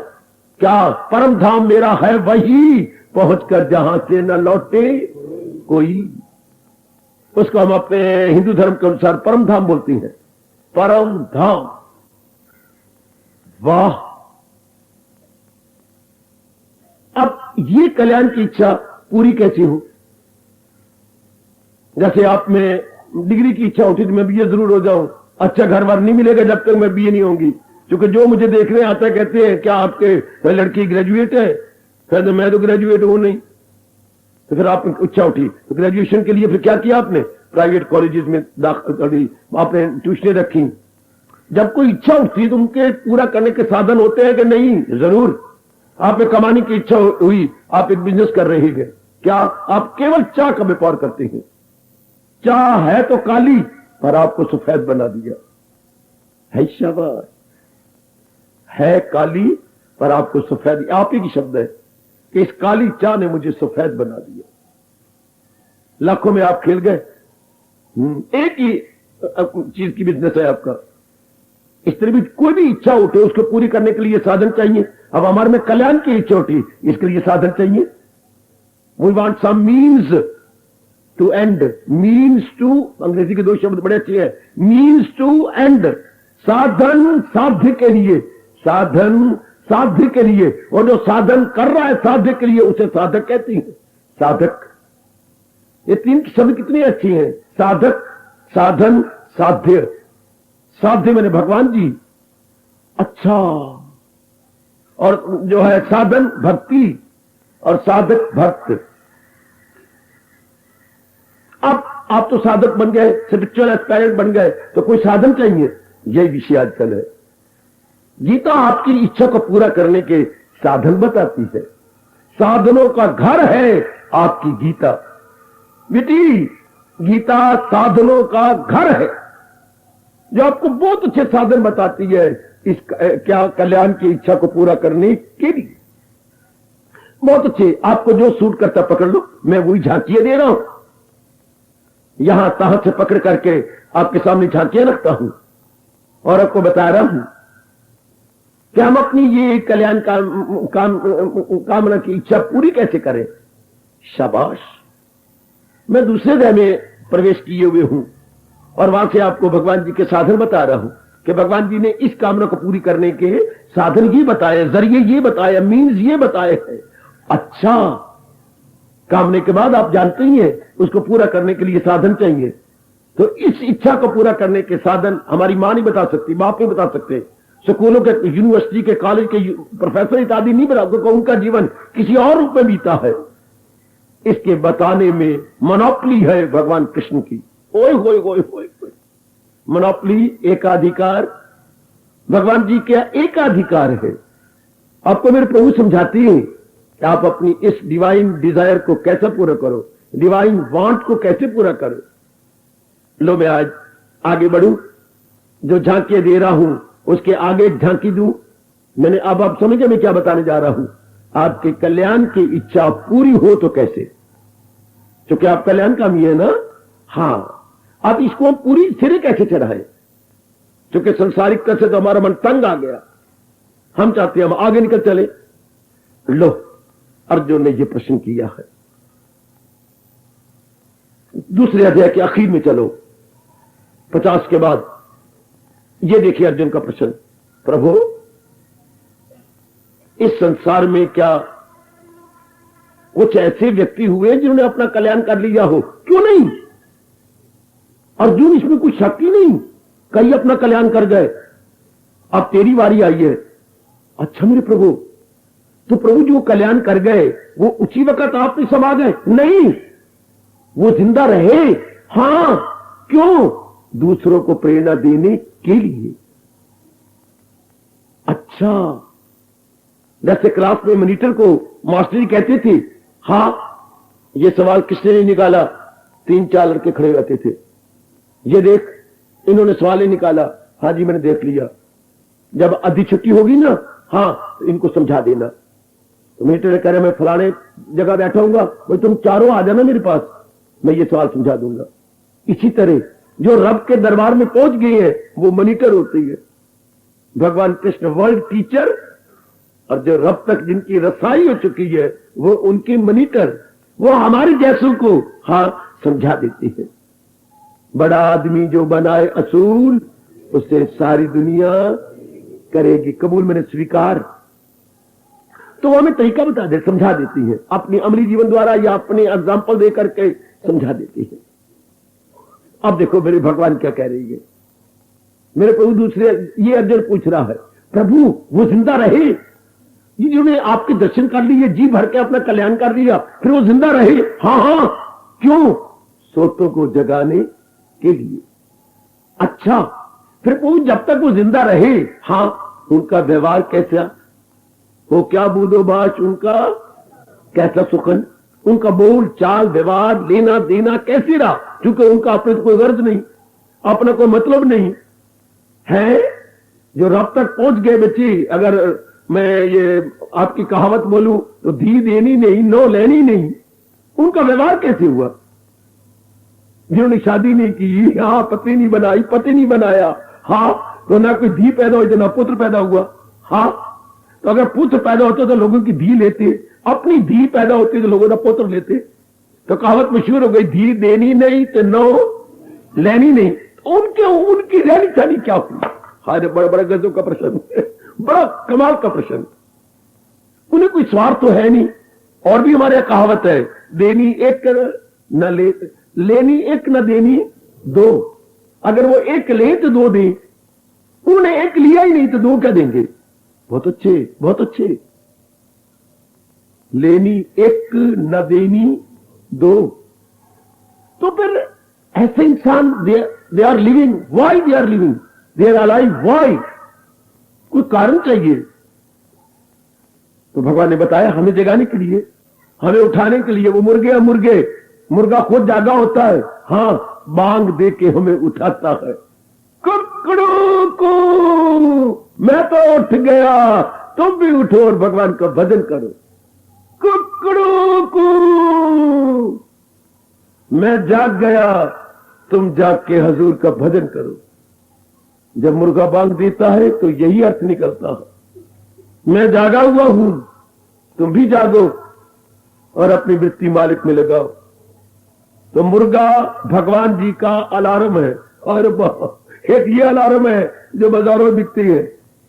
क्या? परम धाम मेरा है वही, पहुंचकर जहां से न लौटे कोई। उसको हम अपने हिंदू धर्म के अनुसार परम धाम बोलती हैं। परम धाम, वाह। अब ये कल्याण की इच्छा पूरी कैसी हो? जैसे आप में डिग्री की इच्छा उठी तो मैं बीए जरूर हो जाऊं, अच्छा घर बार नहीं मिलेगा जब तक मैं बीए नहीं होंगी, क्योंकि जो मुझे देखने आता है कहते हैं क्या आपके लड़की ग्रेजुएट है? फिर तो मैं तो ग्रेजुएट हूं नहीं। तो फिर आप इच्छा उठी तो ग्रेजुएशन के लिए फिर क्या किया आपने? प्राइवेट कॉलेजेस में दाखिल, आपने ट्यूशनें रखी। जब कोई इच्छा उठती तो उनके पूरा करने के साधन होते हैं कि नहीं? जरूर। आप में कमाने की इच्छा हुई, आप एक बिजनेस कर रहे हैं, क्या आप केवल चाह का व्यापार करते हैं? चाह है तो काली, पर आपको सफेद बना दिया है। शाबाश, है काली पर आपको सफेद। आप ही की शब्द है कि इस काली चाह ने मुझे सफेद बना दिया। लाखों में आप खेल गए, एक ही चीज की बिजनेस है आपका। इस तरह भी कोई भी इच्छा उठे उसको पूरी करने के लिए साधन चाहिए। अब हमारे में कल्याण की इच्छा उठी, इसके लिए साधन चाहिए। We want some means to end. Means to, अंग्रेजी के दो शब्द बड़े अच्छे हैं, मीन्स टू एंड। साधन साध्य के लिए, साधन साध्य के लिए, और जो साधन कर रहा है साध्य के लिए उसे साधक कहती है। साधक, ये तीन शब्द कितने अच्छे हैं। साधक, साधन, साध्य। साध्य मैंने भगवान जी, अच्छा, और जो है साधन भक्ति, और साधक भक्त। अब आप तो साधक बन गए, स्पिरिचुअल एस्पायरेंट बन गए, तो कोई साधन चाहिए। यही विषय आजकल है। गीता आपकी इच्छा को पूरा करने के साधन बताती है। साधनों का घर है आपकी गीता। बेटी, गीता साधनों का घर है जो आपको बहुत अच्छे साधन बताती है इस क्या कल्याण की इच्छा को पूरा करने के लिए। बहुत अच्छे, आपको जो सूट करता पकड़ लो, मैं वही झांकियां दे रहा हूं। यहां तहां से पकड़ करके आपके सामने झांकियां रखता हूं और आपको बता रहा हूं कि हम अपनी ये कल्याण कामना की इच्छा पूरी कैसे करें। शाबाश, मैं दूसरे अध्याय में प्रवेश किए हुए हूं और वहां से आपको भगवान जी के साधन बता रहा हूं कि भगवान जी ने इस कामना को पूरी करने के साधन ये बताए, जरिए ये बताया, मीन्स ये बताए हैं। अच्छा, कामने के बाद आप जानते ही हैं उसको पूरा करने के लिए साधन चाहिए। तो इस इच्छा को पूरा करने के साधन हमारी मां नहीं बता सकती, बाप नहीं बता सकते, स्कूलों के, यूनिवर्सिटी के, कॉलेज के प्रोफेसर इत्यादि नहीं बता, क्योंकि उनका जीवन किसी और रूप में बीता है। इसके बताने में मोनोपली है भगवान कृष्ण की। ओए होए होए होए, मोनोपली, एकाधिकार, भगवान जी का एकाधिकार है। आपको मेरे प्रभु समझाते हैं कि आप अपनी इस डिवाइन डिजायर को कैसे पूरा करो, डिवाइन वांट को कैसे पूरा करो। लो, मैं आज आगे बढ़ूं, जो झांकियां दे रहा हूं उसके आगे एक झांकी दूं। मैंने अब आप समझे मैं क्या बताने जा रहा हूं। आपके कल्याण की इच्छा पूरी हो तो कैसे, क्योंकि आप कल्याणकामी है ना। हां, अब इसको हम पूरी सिरे कैसे चढ़ाएं, क्योंकि संसारिकता से तो हमारा मन तंग आ गया। हम चाहते हैं हम आगे निकल चले। लो, अर्जुन ने यह प्रश्न किया है। दूसरे अध्याय के आखिर में चलो, 50 के बाद। ये देखिए अर्जुन का प्रश्न, प्रभु इस संसार में क्या कुछ ऐसे व्यक्ति हुए जिन्होंने अपना कल्याण कर लिया हो? क्यों नहीं अर्जुन, इसमें कुछ शक ही नहीं, कई अपना कल्याण कर गए। अब तेरी बारी आई है। अच्छा मेरे प्रभु, तो प्रभु जो कल्याण कर गए वो उसी वक्त आप में समा गए? नहीं, वो जिंदा रहे। हां, क्यों? दूसरों को प्रेरणा देने के लिए। अच्छा, जैसे क्लास में मॉनिटर को मास्टर जी कहते थे, हां ये सवाल किसने नहीं निकाला, 3-4 लड़के खड़े रहते थे, ये देख इन्होंने सवाल ही निकाला, हाँ जी मैंने देख लिया, जब आधी छुट्टी होगी ना, हाँ इनको समझा देना। तो मॉनिटर कह रहे मैं फलाने जगह बैठा हूंगा, भाई तुम चारों आ जाना मेरे पास, मैं ये सवाल समझा दूंगा। इसी तरह जो रब के दरबार में पहुंच गए हैं वो मॉनिटर होती है, भगवान कृष्ण वर्ल्ड टीचर, और जो रब तक जिनकी रसाई हो चुकी है वो उनकी मॉनिटर, वो हमारे जैसों को हाँ समझा देती है। बड़ा आदमी जो बनाए असूल उससे सारी दुनिया करेगी कबूल, मैंने स्वीकार। तो वो हमें तरीका बता दे, समझा देती है, अपनी अमली जीवन द्वारा या अपने एग्जाम्पल दे करके समझा देती है। अब देखो मेरे भगवान क्या कह रही है, मेरे प्रभु दूसरे, ये अर्जुन पूछ रहा है, प्रभु वो जिंदा रहे, ये जिन्होंने आपके दर्शन कर लिए, जी भर के अपना कल्याण कर लिया, फिर वो जिंदा रहे? हाँ हाँ, क्यों? सोतों को जगाने के लिए। अच्छा, फिर प्रभु जब तक वो जिंदा रहे, हाँ उनका व्यवहार कैसा हो, क्या बूदो बाश उनका कैसा सुखन, उनका बोल चाल व्यवहार लेना देना कैसे रहा, क्योंकि उनका अपने कोई गर्ज नहीं, अपना कोई मतलब नहीं है। जो रब तक पहुंच गए बच्चे, अगर मैं ये आपकी कहावत बोलूं तो धी देनी नहीं, नो लेनी नहीं, उनका व्यवहार कैसे हुआ? जिन्होंने शादी नहीं की, हाँ पति नहीं बनाई, पति नहीं बनाया, हाँ तो ना कोई धी पैदा हुई, ना पुत्र पैदा हुआ। हाँ, तो अगर पुत्र पैदा होता तो लोगों की धी लेते, अपनी धी पैदा होती तो लोगों का पुत्र लेते। तो कहावत मशहूर हो गई, धी देनी नहीं तो नो लेनी नहीं। उनकी रहनी सहनी क्या हुई? हाँ, बड़ा बड़ा गजब का प्रश्न, बड़ा कमाल का प्रश्न। उन्हें कोई स्वार्थ तो है नहीं। और भी हमारे कहावत है, देनी एक न ले, लेनी एक न देनी दो। अगर वो एक ले तो दो दे, उन्होंने एक लिया ही नहीं तो दो क्या देंगे? बहुत अच्छे, बहुत अच्छे। लेनी एक न देनी दो। तो फिर ऐसे इंसान they are living, why they are living, they are alive, why? कोई कारण चाहिए। तो भगवान ने बताया हमें जगाने के लिए, हमें उठाने के लिए। वो मुर्गा खुद जागा होता है, हाँ बांग दे के हमें उठाता है। कुकड़ू को मैं तो उठ गया, तुम भी उठो और भगवान का भजन करो। कुकड़ू को मैं जाग गया, तुम जाग के हजूर का भजन करो। जब मुर्गा बांग देता है तो यही अर्थ निकलता है, मैं जागा हुआ हूं, तुम भी जागो और अपनी वृत्ति मालिक में लगाओ। तो मुर्गा भगवान जी का अलार्म है, और एक ये अलार्म है जो बाजारों में बिकती है,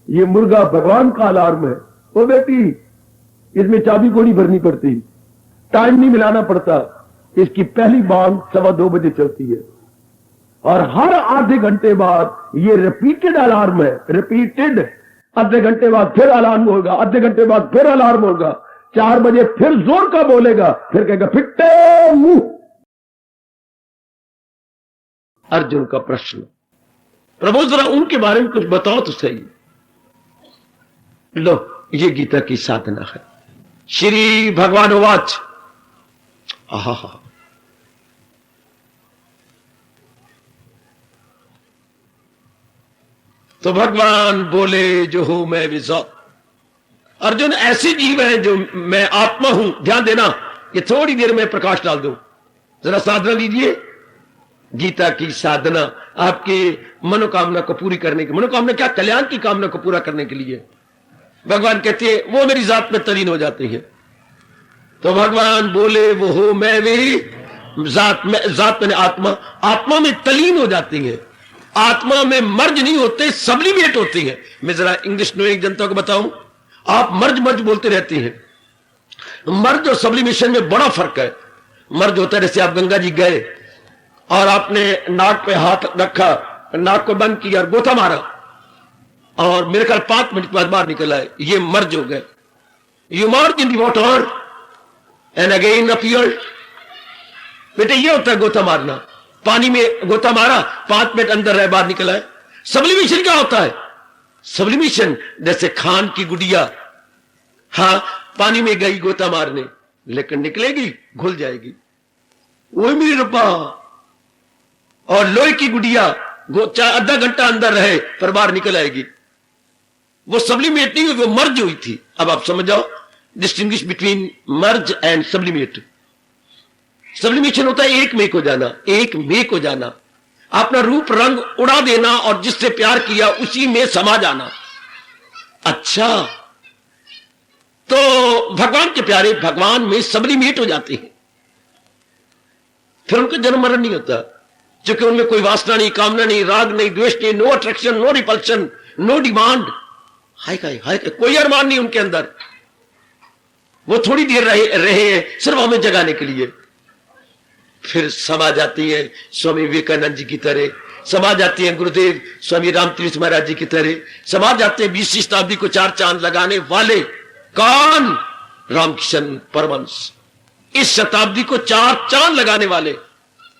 ये मुर्गा भगवान का अलार्म है। ओ बेटी, इसमें चाबी को नहीं भरनी पड़ती, टाइम नहीं मिलाना पड़ता, इसकी पहली बांग 2:15 बजे चलती है और हर आधे घंटे बाद ये रिपीटेड अलार्म है, रिपीटेड। आधे घंटे बाद फिर अलार्म होगा, आधे घंटे बाद फिर अलार्म होगा, 4 बजे फिर जोर का बोलेगा, फिर कहेगा फिट्टे मुंह। अर्जुन का प्रश्न, प्रभु जरा उनके बारे में कुछ बताओ तो सही। लो, ये गीता की साधना है। श्री भगवान उवाच, आहा, तो भगवान बोले जो हूं मैं विजात। अर्जुन, ऐसे जीव है जो मैं आत्मा हूं। ध्यान देना, ये थोड़ी देर में प्रकाश डाल दूं, जरा साधना लीजिए। गीता की साधना आपकी मनोकामना को पूरी करने की, मनोकामना क्या, कल्याण की कामना को पूरा करने के लिए। भगवान कहते हैं वो मेरी जात में तलीन हो जाते हैं। तो भगवान बोले वो हो मैं भी जात में आत्मा, आत्मा में तलीन हो जाती है, आत्मा में मर्ज नहीं होते, सब्लिमेट होती है। मैं जरा इंग्लिश नोइंग जनता को बताऊं, आप मर्ज बोलते रहते हैं। मर्ज और सब्लिमेशन में बड़ा फर्क है। मर्ज होता है जैसे आप गंगा जी गए और आपने नाक पे हाथ रखा, नाक को बंद किया और गोता मारा और मेरे ख्याल 5 मिनट बाद बाहर निकल आए, ये मर्ज हो गए। You merge in the water and again appear. बेटे ये होता है गोता मारना। पानी में गोता मारा, 5 मिनट अंदर रहे, बाहर निकल आए। सब्लिमेशन क्या होता है? सब्लिमेशन जैसे खान की गुड़िया, हाँ पानी में गई गोता मारने, लेकिन निकलेगी, घुल जाएगी, वही मेरी रब्बा। और लोहे की गुड़िया आधा घंटा अंदर रहे पर बाहर निकल आएगी, वो सब्लिमेट नहीं हुई, वो मर्ज हुई थी। अब आप समझ जाओ distinguish between merge and sublimate. Sublimation होता है एक में हो जाना, एक में हो जाना, अपना रूप रंग उड़ा देना और जिससे प्यार किया उसी में समा जाना। अच्छा, तो भगवान के प्यारे भगवान में सब्लिमेट हो जाते हैं, फिर उनका जन्म मरण नहीं होता, क्योंकि उनमें कोई वासना नहीं, कामना नहीं, राग नहीं, द्वेष नहीं, no attraction, no repulsion, no demand, हाय हाय, कोई अरमान नहीं उनके अंदर। वो थोड़ी देर रहे हैं सिर्फ हमें जगाने के लिए, फिर समा जाती है स्वामी विवेकानंद जी की तरह, समा जाती हैं गुरुदेव स्वामी रामतीर्थ महाराज जी की तरह, समा जाते हैं 20वीं शताब्दी को 4 चांद लगाने वाले कौन? रामकिशन परमहंस। इस शताब्दी को 4 चांद लगाने वाले।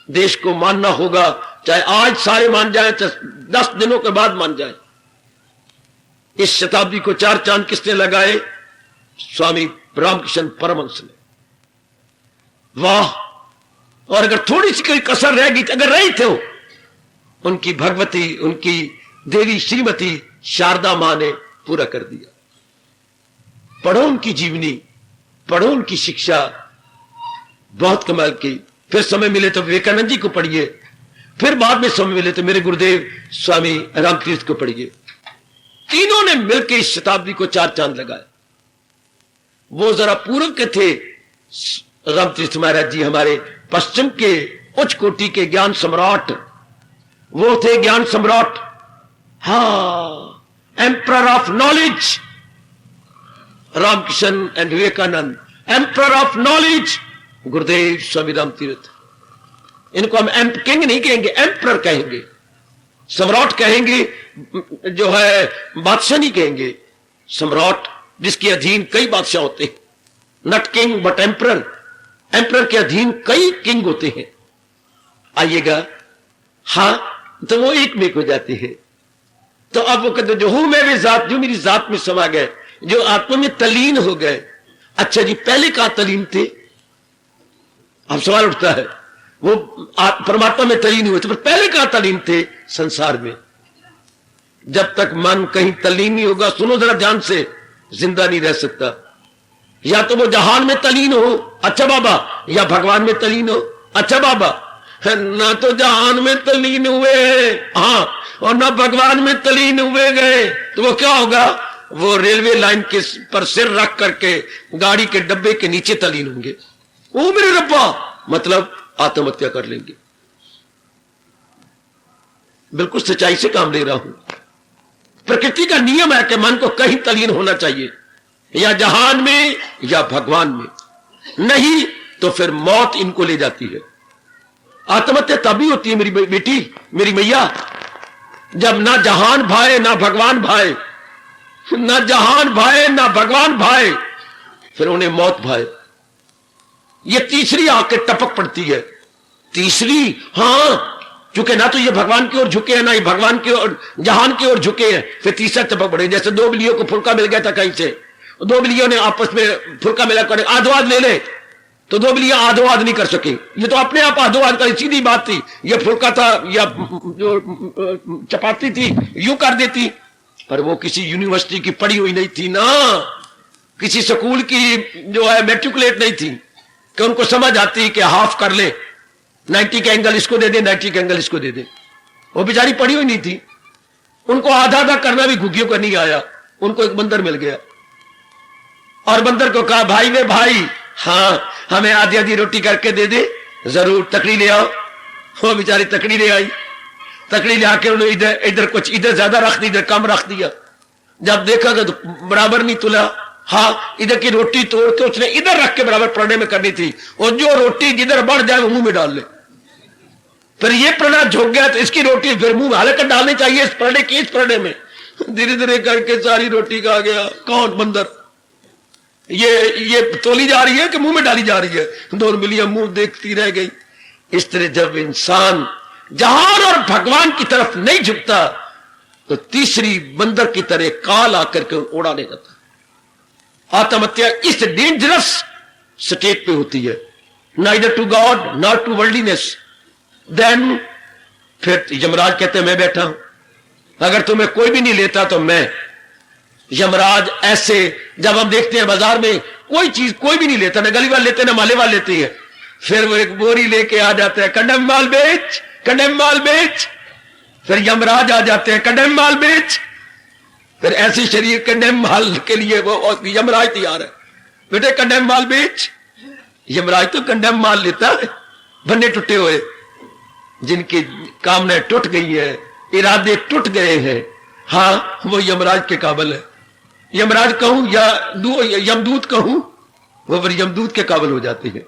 देश को मानना होगा, चाहे आज सारे मान जाएं, चाहे 10 दिनों के बाद मान जाएं। इस शताब्दी को 4 चांद किसने लगाए? स्वामी रामकिशन परमहंस ने। वाह! और अगर थोड़ी सी कोई कसर रह गई, अगर रही थे उनकी भगवती, उनकी देवी श्रीमती शारदा मां ने पूरा कर दिया। पढ़ो उनकी जीवनी, पढ़ो उनकी शिक्षा, बहुत कमाल की। फिर समय मिले तो विवेकानंद जी को पढ़िए, फिर बाद में समय मिले तो मेरे गुरुदेव स्वामी रामतीर्थ को पढ़िए। तीनों ने मिलकर इस शताब्दी को 4 चांद लगाए। वो जरा पूर्व के थे रामतीर्थ महाराज जी, हमारे पश्चिम के उच्च कोटि के ज्ञान सम्राट, वो थे ज्ञान सम्राट, हाँ, emperor of knowledge. Ramkishan and Vivekananda, emperor of knowledge Gurudev Swami Ramtirth. इनको हम किंग नहीं कहेंगे, एम्परर कहेंगे, सम्राट कहेंगे, जो है बादशाह नहीं कहेंगे, सम्राट जिसके अधीन कई बादशाह होते हैं, not king but emperor. Emperor के अधीन कई किंग होते हैं। आइएगा, हाँ, तो वो एक में हो जाते हैं। तो अब वो कहते जो हूं मैं वे जात, जो मेरी जात में समा गए, जो आत्मा में तलीन हो गए। अच्छा जी, पहले कहां तलीन थे? अब सवाल उठता है, वो परमात्मा में तलीन हुए थे, पर पहले कहां तलीन थे? संसार में। जब तक मन कहीं तलीन नहीं होगा, सुनो जरा ध्यान से, जिंदा नहीं रह सकता। या तो वो जहान में तलीन हो, अच्छा बाबा, या भगवान में तलीन हो, अच्छा बाबा। ना तो जहान में तलीन हुए हाँ, और ना भगवान में तलीन हुए गए, तो वो क्या होगा? वो रेलवे लाइन के पर सिर रख करके गाड़ी के डब्बे के नीचे तलीन होंगे। ओ मेरे रब्बा, मतलब आत्महत्या कर लेंगे। बिल्कुल सच्चाई से काम ले रहा हूं। प्रकृति का नियम है कि मन को कहीं तलीन होना चाहिए, या जहान में या भगवान में, नहीं तो फिर मौत इनको ले जाती है। आत्महत्या तभी होती है मेरी बेटी, मेरी मैया, जब ना जहान भाए ना भगवान भाए, ना जहान भाए ना भगवान भाए, फिर उन्हें मौत भाए। ये तीसरी आके टपक पड़ती है। तीसरी, हां, चूंकि ना तो ये भगवान की ओर झुके हैं, ना ये भगवान की ओर जहान की ओर झुके हैं, फिर तीसरा टपक पड़े। जैसे दो बिल्लियों को फुलका मिल गया था कहीं से, दो बिल्लियों ने आपस में फुलका मिला कर आधोआध ले ले, तो दो बिल्लियां आधोआध नहीं कर सकी। ये तो अपने आप आधोआध कर, सीधी बात थी। ये फुलका था या जो चपाती थी, यूं कर देती, पर वो किसी यूनिवर्सिटी की पढ़ी हुई नहीं थी ना, किसी स्कूल की जो है मैट्रिकुलेट नहीं थी कि उनको समझ आती कि हाफ कर ले, 90 का एंगल इसको दे दे, 90 का एंगल इसको दे दे। वो बेचारी पढ़ी हुई नहीं थी, उनको आधा आधा करना भी घुग्गियों का नहीं आया। उनको एक बंदर मिल गया और बंदर को कहा, भाई वे भाई, हाँ हमें आधी आधी रोटी करके दे दे, जरूर तकड़ी ले आओ। वो बेचारी तकड़ी ले आई, तकड़ी ले आके उन्होंने इधर इधर कुछ इधर ज्यादा रख दी, इधर कम रख दिया। जब देखा तो बराबर नहीं तुला। हाँ, इधर की रोटी तोड़ के उसने इधर रख के बराबर पलड़े में करनी थी, और जो रोटी जिधर बढ़ जाए वो मुंह में डाल ले। फिर ये प्रणा झुक गया तो इसकी रोटी फिर मुंह में हालकर डालनी चाहिए, इस पलड़े की, इस पलड़े में। धीरे धीरे करके सारी रोटी खा गया। कौन? बंदर। ये तोली जा रही है कि मुंह में डाली जा रही है? दो बिल्लियां मुंह देखती रह गई। इस तरह जब इंसान जहान और भगवान की तरफ नहीं झुकता तो तीसरी बंदर की तरह काल आकर के उड़ाने लगता। आत्महत्या इस डेंजरस स्टेट पे होती है, neither to god not to worldliness. Then फिर यमराज कहते हैं मैं बैठा हूं, अगर तुम्हें कोई भी नहीं लेता तो मैं। यमराज ऐसे, जब हम देखते हैं बाजार में कोई चीज कोई भी नहीं लेता, ना गली वाले लेते ना माले वाले लेते हैं, फिर वो एक बोरी लेके आ जाते हैं, कंडेम माल बेच, कंडेम माल बेच। फिर यमराज आ जाते हैं, कंडेम माल बेच। फिर ऐसे शरीर कंडेम माल के लिए वो यमराज तैयार है, बेटे कंडेम माल बेच। यमराज तो कंडेम माल लेता है, बन्ने टूटे हुए, जिनकी कामनाएं टूट गई है, इरादे टूट गए हैं, हाँ वो यमराज के काबिल है। यमराज कहूं या यमदूत कहूं, वो फिर यमदूत के काबिल हो जाते हैं।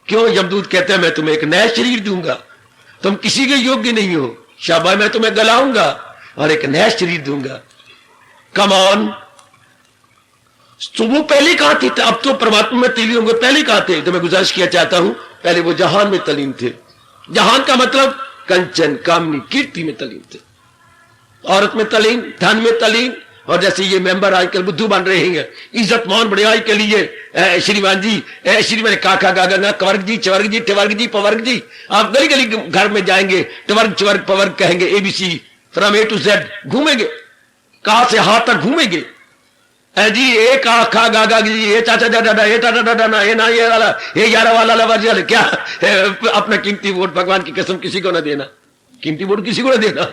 क्यों? यमदूत कहते हैं मैं तुम्हें एक नया शरीर दूंगा, तुम किसी के योग्य नहीं हो, शाबाश मैं तुम्हें गलाऊंगा और एक नया शरीर दूंगा। Come on. तो वो पहले कहां थे? अब तो परमात्मा में तलीन होंगे, पहले कहां थे? तो मैं गुजारिश किया चाहता हूं, पहले वो जहान में तलीन थे। जहान का मतलब कंचन, कामनी, कीर्ति में तलीन थे, औरत में तलीन, धन में तलीन। और जैसे ये मेंबर आजकल बुद्धू बन रहे हैं, इज्जत मान बढ़ियाई के लिए श्रीमान जी, श्रीमान काका गागा कवर्ग जी, चवर्ग जी, टिवर्ग जी, पवर्ग जी। आप गली गली घर में जाएंगे, टिवर्ग चवर्ग पवर्ग कहेंगे, ABC from A to Z घूमेंगे, कहां से हाथ तक घूमेंगे जी। ए काका गागा जी, ये चाचा दादा, ये टाटा दादा ना, ये ना ये वाला, ये 11 वाला लवर, क्या अपना कीमती वोट भगवान की कसम किसी को ना देना, कीमती वोट किसी को ना देना।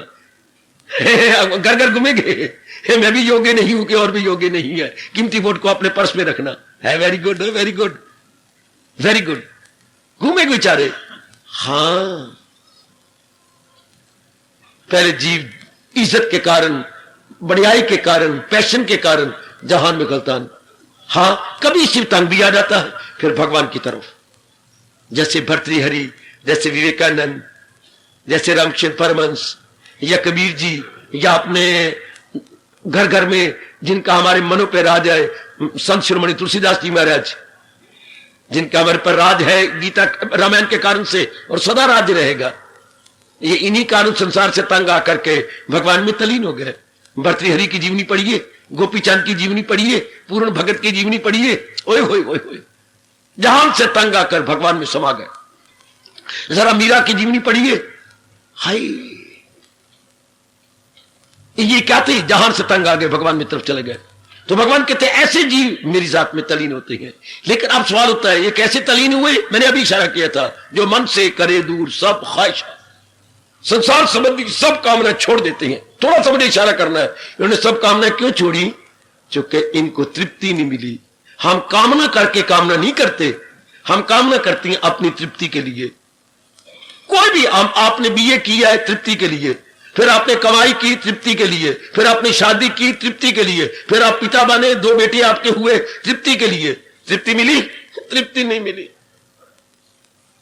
घर घर घूमेंगे, मैं भी योग्य नहीं हूं कि और भी योग्य नहीं है, कीमती वोट को अपने पर्स में रखना है। Very good, very good, very good. घूमेंगे बेचारे। हाँ, पहले जीव इज्जत के कारण, बढ़ियाई के कारण, पैशन के कारण जहान में गलतान। हाँ, कभी शिव तंग भी आ जाता है, फिर भगवान की तरफ, जैसे भर्तृहरि, जैसे विवेकानंद, जैसे रामकृष्ण परमहंस या कबीर जी, या अपने घर घर में जिनका हमारे मनों पर राज है, संत शिरोमणि तुलसीदास जी महाराज, जिनका हमारे पर राज है गीता रामायण के कारण से, और सदा राज रहेगा। ये इन्हीं कारण संसार से तंग आकर के भगवान में तलीन हो गए। भर्तृहरि की जीवनी पढ़िए, गोपी चंद की जीवनी पढ़िए, पूर्ण भगत की जीवनी पढ़िए, ओए होए होए होए, जहां से तंग आकर भगवान में समा गए। जरा मीरा की जीवनी पढ़िए, हाय ये क्या थी? जहान से तंग आ गए, भगवान में तरफ चले गए। तो भगवान कहते हैं ऐसे जीव मेरी जात में तलीन होते हैं। लेकिन अब सवाल होता है ये कैसे तलीन हुए? मैंने अभी इशारा किया था, जो मन से करे दूर सब ख्वाहिश, संसार संबंधी सब कामनाएं छोड़ देते हैं। थोड़ा सा मुझे इशारा करना है, इन्होंने सब कामनाएं क्यों छोड़ी? क्योंकि इनको तृप्ति नहीं मिली। हम कामना करके कामना नहीं करते, हम कामना करते हैं अपनी तृप्ति के लिए। कोई भी आपने बीए किया है तृप्ति के लिए, फिर आपने कमाई की तृप्ति के लिए, फिर आपने शादी की तृप्ति के लिए, फिर आप पिता बने, 2 बेटे आपके हुए तृप्ति के लिए। तृप्ति मिली? तृप्ति नहीं मिली।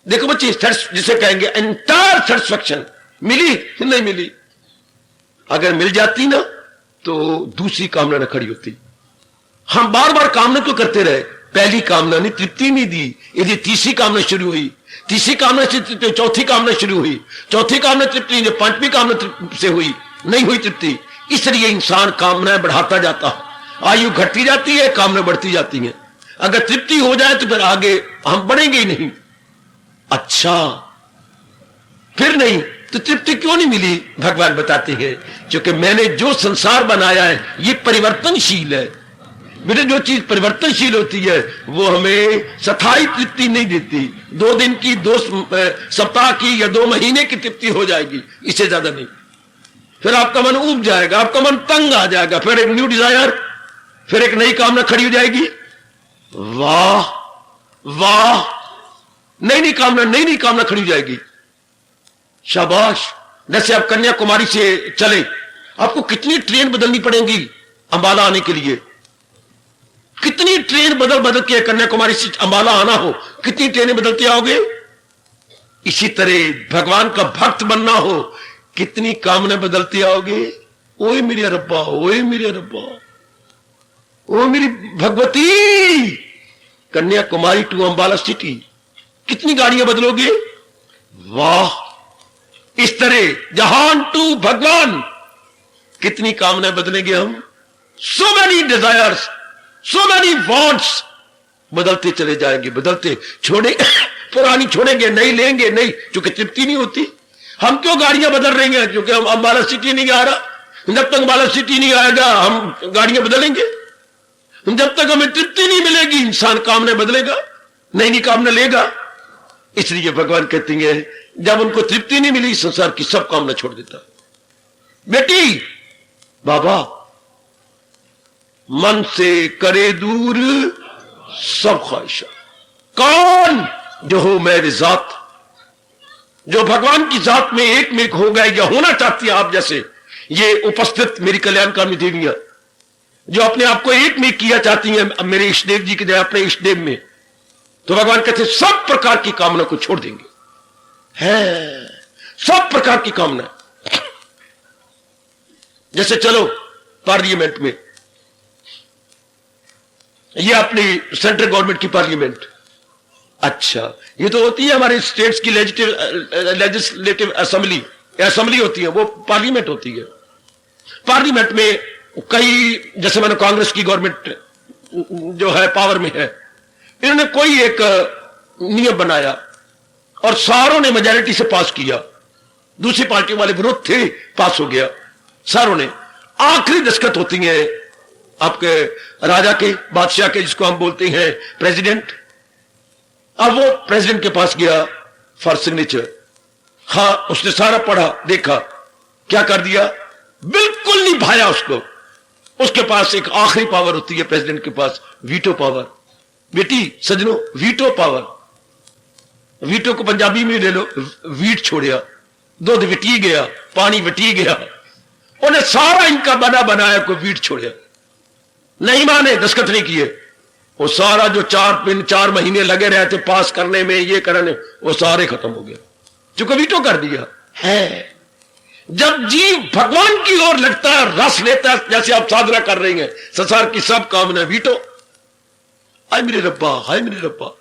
देखो बच्चे, जिसे कहेंगे एंटायर सेटिस्फैक्शन मिली? नहीं मिली। अगर मिल जाती ना तो दूसरी कामना न खड़ी होती। हम बार बार कामना तो करते रहे, पहली कामना ने तृप्ति नहीं दी, यदि तीसरी कामना शुरू हुई, तीसरी कामना से चौथी कामना शुरू हुई, चौथी कामना तृप्ति, पांचवी कामना से हुई, नहीं हुई तृप्ति। इसलिए इंसान कामनाएं बढ़ाता जाता है, आयु घटती जाती है, कामना बढ़ती जाती है। अगर तृप्ति हो जाए तो फिर आगे हम बढ़ेंगे ही नहीं। अच्छा, फिर नहीं तो तृप्ति क्यों नहीं मिली? भगवान बताते हैं क्योंकि मैंने जो संसार बनाया है ये परिवर्तनशील है। बेटे, जो चीज परिवर्तनशील होती है वो हमें स्थायी तृप्ति नहीं देती। 2 दिन की, 2 सप्ताह की या 2 महीने की तृप्ति हो जाएगी, इससे ज्यादा नहीं। फिर आपका मन उब जाएगा, आपका मन तंग आ जाएगा, फिर एक न्यू डिजायर, फिर एक नई कामना खड़ी हो जाएगी। वाह वाह, नई कामना खड़ी हो जाएगी। शाबाश। जैसे आप कन्याकुमारी से चले, आपको कितनी ट्रेन बदलनी पड़ेगी अंबाला आने के लिए? कितनी ट्रेन बदल के कन्याकुमारी से अंबाला आना हो, कितनी ट्रेनें बदलते आओगे? इसी तरह भगवान का भक्त बनना हो, कितनी कामना बदलते आओगे? ओए मेरे रब्बा, ओए मेरे रब्बा, ओ मेरी भगवती, कन्याकुमारी टू अंबाला सिटी, कितनी गाड़ियां बदलोगे? वाह। इस तरह जहान टू भगवान, कितनी कामनाएं बदलेंगे हम? So many desires, so many wants, बदलते चले जाएंगे, बदलते छोड़े, पुरानी छोड़ेंगे, नई लेंगे, नहीं, क्योंकि तृप्ति नहीं होती। हम क्यों गाड़ियां बदल रहे हैं? क्योंकि हम अंबाला सिटी नहीं आ रहा। जब तक अंबाला सिटी नहीं आएगा हम गाड़ियां बदलेंगे। जब तक हमें तृप्ति नहीं मिलेगी इंसान कामना बदलेगा, नई कामना लेगा। इसलिए भगवान कहते हैं जब उनको तृप्ति नहीं मिली संसार की सब कामना छोड़ देता। बेटी, बाबा, मन से करे दूर सब ख्वाहिशा। कौन? जो हो मेरी जात, जो भगवान की जात में एक मिल्क हो गए या होना चाहती है आप जैसे ये उपस्थित मेरी कल्याणकामी देवियां, जो अपने आप को एक में किया चाहती हैं मेरे इष्टदेव जी की जगह अपने इष्टदेव में, तो भगवान कहते सब प्रकार की कामना को छोड़ देंगे। है सब प्रकार की कामना। जैसे चलो पार्लियामेंट में, ये अपनी सेंट्रल गवर्नमेंट की पार्लियामेंट, अच्छा ये तो होती है हमारे स्टेट्स की लेजिस्लेटिव असेंबली होती है, वो पार्लियामेंट होती है। पार्लियामेंट में कई, जैसे मैंने कांग्रेस की गवर्नमेंट जो है पावर में है, इन्होंने कोई एक नियम बनाया और सारों ने मेजॉरिटी से पास किया, दूसरी पार्टी वाले विरोध थे, पास हो गया सारों ने। आखिरी दस्तखत होती है आपके राजा के, बादशाह के, जिसको हम बोलते हैं प्रेसिडेंट। अब वो प्रेसिडेंट के पास गया फॉर सिग्नेचर। हाँ, उसने सारा पढ़ा, देखा, क्या कर दिया? बिल्कुल नहीं भाया उसको। उसके पास एक आखिरी पावर होती है प्रेसिडेंट के पास, वीटो पावर। बेटी सजनों, वीटो पावर, वीटो को पंजाबी में ले लो, वीट छोड़िया, दूध विटी गया, पानी विटी गया, उन्हें सारा इनका बनाया को वीट छोड़िया। नहीं माने, दस्तखत नहीं किए, वो सारा जो 4 महीने लगे रहे थे पास करने में, ये करने, वो सारे खत्म हो गया, चूंकि वीटो कर दिया है। जब जीव भगवान की ओर लगता है, रस लेता है, जैसे आप साधना कर रही हैं, संसार की सब कामना वीटो। हाय मेरे रब्बा, हाय मेरे रब्बा,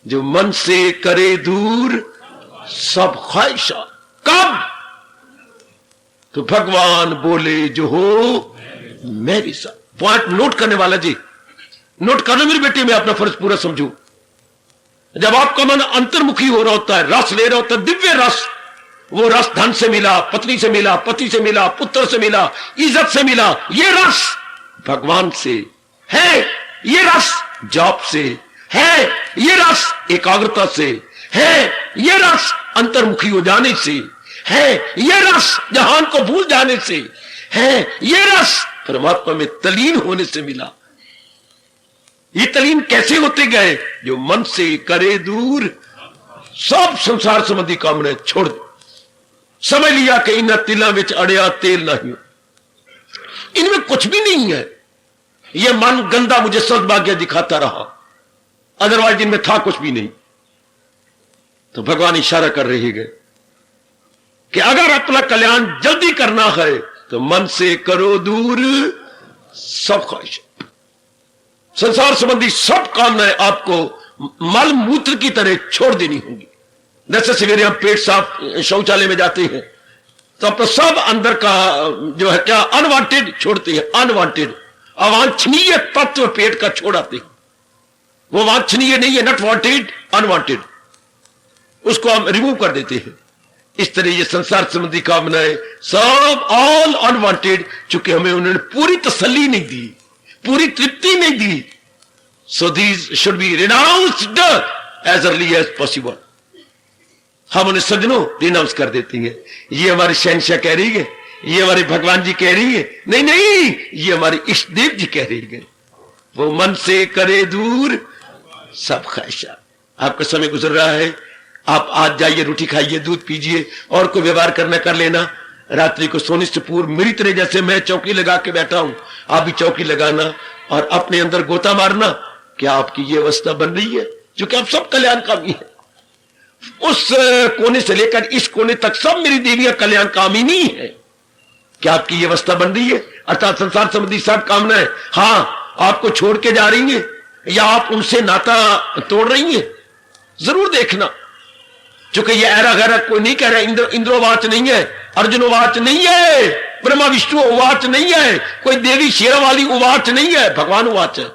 जो मन से करे दूर सब ख्वाहिशा। कब? तो भगवान बोले जो हो मेरी साथ। पॉइंट नोट करने वाला जी, नोट करना मेरी बेटी, मैं अपना फर्ज पूरा समझू। जब आपका मन अंतर्मुखी हो रहा होता है, रस ले रहा होता है, दिव्य रस, वो रस धन से मिला, पत्नी से मिला, पति से मिला, पुत्र से मिला, इज्जत से मिला, ये रस भगवान से, है ये रस जॉब से, है ये रस एकाग्रता से, है ये रस अंतर्मुखी हो जाने से, है ये रस जहान को भूल जाने से, है ये रस परमात्मा में तलीन होने से मिला। ये तलीन कैसे होते गए? जो मन से करे दूर सब संसार संबंधी कामना छोड़ दे। समझ लिया कि इन तिलों में अड़िया तेल नहीं, इनमें कुछ भी नहीं है। यह मन गंदा मुझे सद्भाग्य दिखाता रहा, अदरवाइज इनमें था कुछ भी नहीं। तो भगवान इशारा कर रहे हैं कि अगर अपना कल्याण जल्दी करना है तो मन से करो दूर सब ख्वाहिश, संसार संबंधी सब कामनाएं आपको मल मूत्र की तरह छोड़ देनी होंगी। जैसे सवेरे हम पेट साफ शौचालय में जाते हैं तो अपना सब अंदर का जो है क्या अनवांटेड छोड़ते हैं, अनवांटेड अवांछनीय तत्व पेट का छोड़ आते हैं। वो वांछनीय नहीं है, नॉट वांटेड, अनवांटेड, उसको हम रिमूव कर देते हैं। इस तरह ये संसार संबंधी कामनाएं सब ऑल अनवांटेड, चूंकि हमें उन्होंने पूरी तसल्ली नहीं दी, पूरी तृप्ति नहीं दी। So these should be renounced as early as possible. हम उन्हें सज्जनों रिनाउंस कर देती हैं। ये हमारी शहनशाह कह रही है, ये हमारे भगवान जी कह रही है, नहीं नहीं, ये हमारी इष्ट देव जी कह रही है। वो मन से करे दूर सब ख्वाहिशा। आपका समय गुजर रहा है, आप आज जाइए, रोटी खाइए, दूध पीजिए, और कोई व्यवहार करना कर लेना। रात्रि को सोने से पूर्व मेरी तरह जैसे मैं चौकी लगा के बैठा हूं, आप भी चौकी लगाना और अपने अंदर गोता मारना। क्या आपकी ये अवस्था बन रही है? क्योंकि आप सब कल्याणकामी है, उस कोने से लेकर इस कोने तक सब मेरी देवियां कल्याणकामिनी है। क्या आपकी ये अवस्था बन रही है? अर्थात संसार संबंधी सब कामनाएं हाँ आपको छोड़ के जा रही है, या आप उनसे नाता तोड़ रही है? जरूर देखना, क्योंकि ये ऐरा गैरा कोई नहीं कह रहा। इंद्रोवाच नहीं है, अर्जुनोवाच नहीं है, ब्रह्मा विष्णु उवाच नहीं है, कोई देवी शेरा वाली उवाच नहीं है, भगवान उवाच है।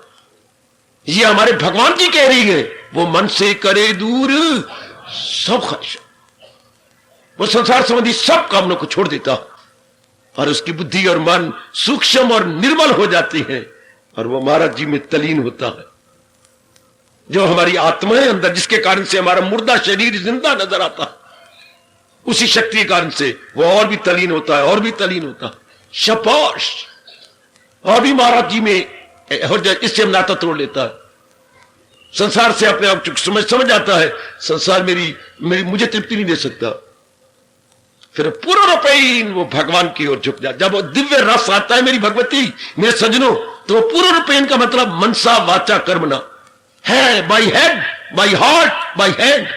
ये हमारे भगवान जी कह रही है, वो मन से करे दूर सब ख्वाहिश, वो संसार संबंधी सब कामनों को छोड़ देता और उसकी बुद्धि और मन सूक्ष्म और निर्मल हो जाती है और वो महाराज जी में तलीन होता है। जो हमारी आत्मा है अंदर, जिसके कारण से हमारा मुर्दा शरीर जिंदा नजर आता है, उसी शक्ति के कारण से वो और भी तलीन होता है, और भी तलीन होता है। शपाश! और भी महाराज जी में हो जाए, इससे हम नाता तोड़ लेता है संसार से। अपने आप समझ आता है संसार मुझे तृप्ति नहीं दे सकता, फिर पूरा रूपेण वो भगवान की ओर झुक जाए। जब वो दिव्य रस आता है मेरी भगवती, मेरे सज्जनों, तो पूरा रूपेण का मतलब मनसा वाचा कर्मणा है, bye head, by heart, by hand,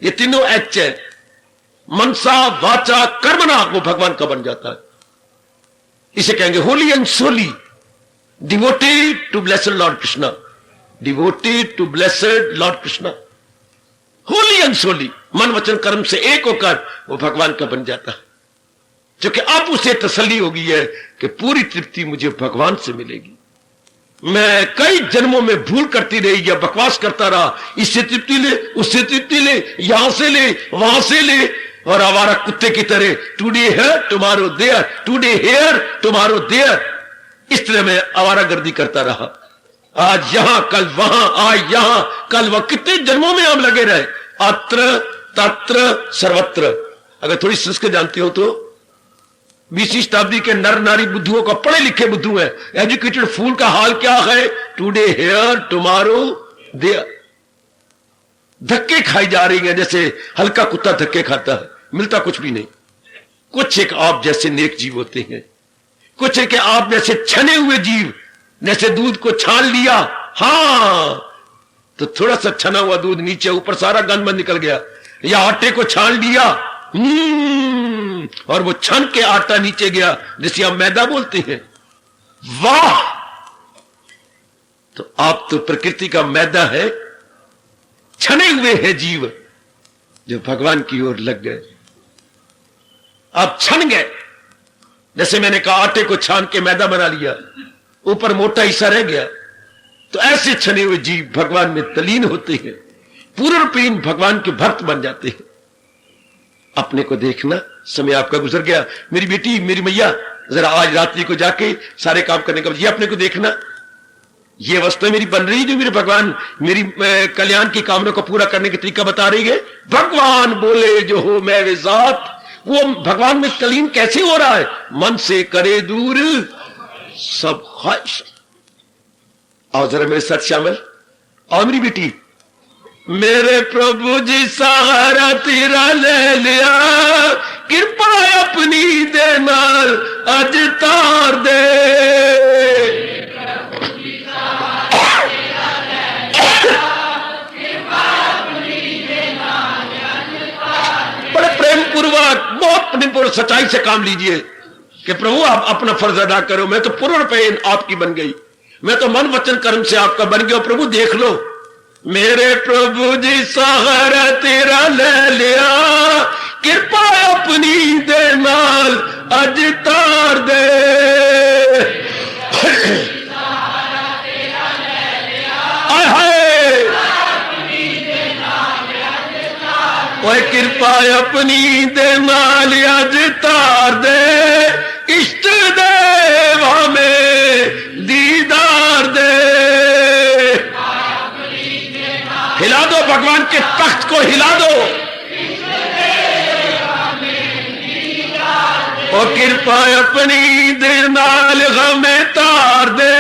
ये तीनों एच है। मनसा वाचा कर्मणा वो भगवान का बन जाता है। इसे कहेंगे holy and solely, devoted to blessed Lord Krishna, devoted to blessed Lord Krishna. Holy and solely, मन वचन कर्म से एक होकर वो भगवान का बन जाता है, क्योंकि अब उसे तसल्ली हो गई है कि पूरी तृप्ति मुझे भगवान से मिलेगी। मैं कई जन्मों में भूल करती रही या बकवास करता रहा, इससे तृप्ति ले, उससे तृप्ति ले, यहां से ले, वहां से ले, और आवारा कुत्ते की तरह today here tomorrow there, today here tomorrow there, इस तरह मैं आवारागर्दी करता रहा। आज यहां, कल वहां, आज यहां, कल वहां, कितने जन्मों में हम लगे रहे, अत्र तत्र सर्वत्र। अगर थोड़ी संस्कृत जानते हो तो 20वीं शताब्दी के नर नारी बुद्धुओं का, पढ़े लिखे बुद्धू है, एजुकेटेड फूल का हाल क्या है? Today here tomorrow there. धक्के खाई जा रही है, जैसे हल्का कुत्ता धक्के खाता है, मिलता कुछ भी नहीं। कुछ एक आप जैसे नेक जीव होते हैं, कुछ एक आप जैसे छने हुए जीव, जैसे दूध को छान लिया, हां तो थोड़ा सा छना हुआ दूध नीचे, ऊपर सारा गंद निकल गया, या आटे को छान लिया और वो छन के आटा नीचे गया, जिसे हम मैदा बोलते हैं। वाह! तो आप तो प्रकृति का मैदा है, छने हुए हैं जीव जो भगवान की ओर लग गए। आप छन गए, जैसे मैंने कहा आटे को छान के मैदा बना लिया, ऊपर मोटा हिस्सा रह गया। तो ऐसे छने हुए जीव भगवान में तलीन होते हैं, पूर्ण रूपेण भगवान के भक्त बन जाते हैं। अपने को देखना, समय आपका गुजर गया। मेरी बेटी, मेरी मैया, जरा आज रात्रि को जाके सारे काम करने का ये अपने को देखना, ये वस्तु मेरी बन रही जो मेरे भगवान मेरी कल्याण की कामना को पूरा करने का तरीका बता रही है। भगवान बोले जो हो मैं वे जात, वो भगवान में कलीन कैसे हो रहा है? मन से करे दूर सब ख्वाहिश। आओ जरा मेरे साथ शामिल। आओ मेरी बेटी, मेरे प्रभु जी सहारा तेरा ले लिया, कृपा अपनी दे नाल अज तार दे। बड़े प्रेम पूर्वक, बहुत प्रेम पूर्वक सच्चाई से काम लीजिए कि प्रभु आप अपना फर्ज अदा करो। मैं तो पूर्ण रूपेण आपकी बन गई, मैं तो मन वचन कर्म से आपका बन गया। प्रभु देख लो, मेरे प्रभु जी सहारा तेरा ले लिया, कृपा अपनी दे नाल अज तार दे। आय हाय, ओए कृपा अपनी दे नाल अज तार दे, इष्ट देवा में दीदार दे। हिला दो भगवान के तख्त को, हिला दो। ओ कृपा अपनी दे नाल हमें तार दे,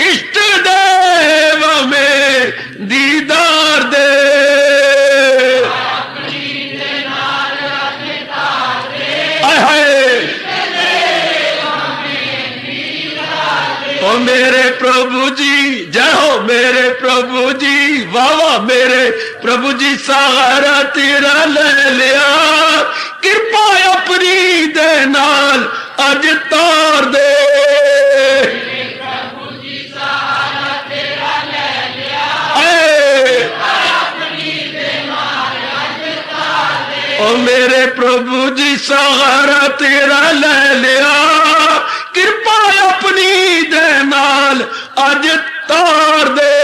इष्ट देव में दीदार दे। आय हाय, ओ मेरे प्रभु जी जय हो, मेरे प्रभु जी वाह वाह, मेरे प्रभु जी सहारा तेरा ले लिया, कृपा अपनी दे नाल अज तार दे। ओ मेरे प्रभु जी सहारा तेरा ले लिया, कृपा अपनी दे नाल अज तार दे।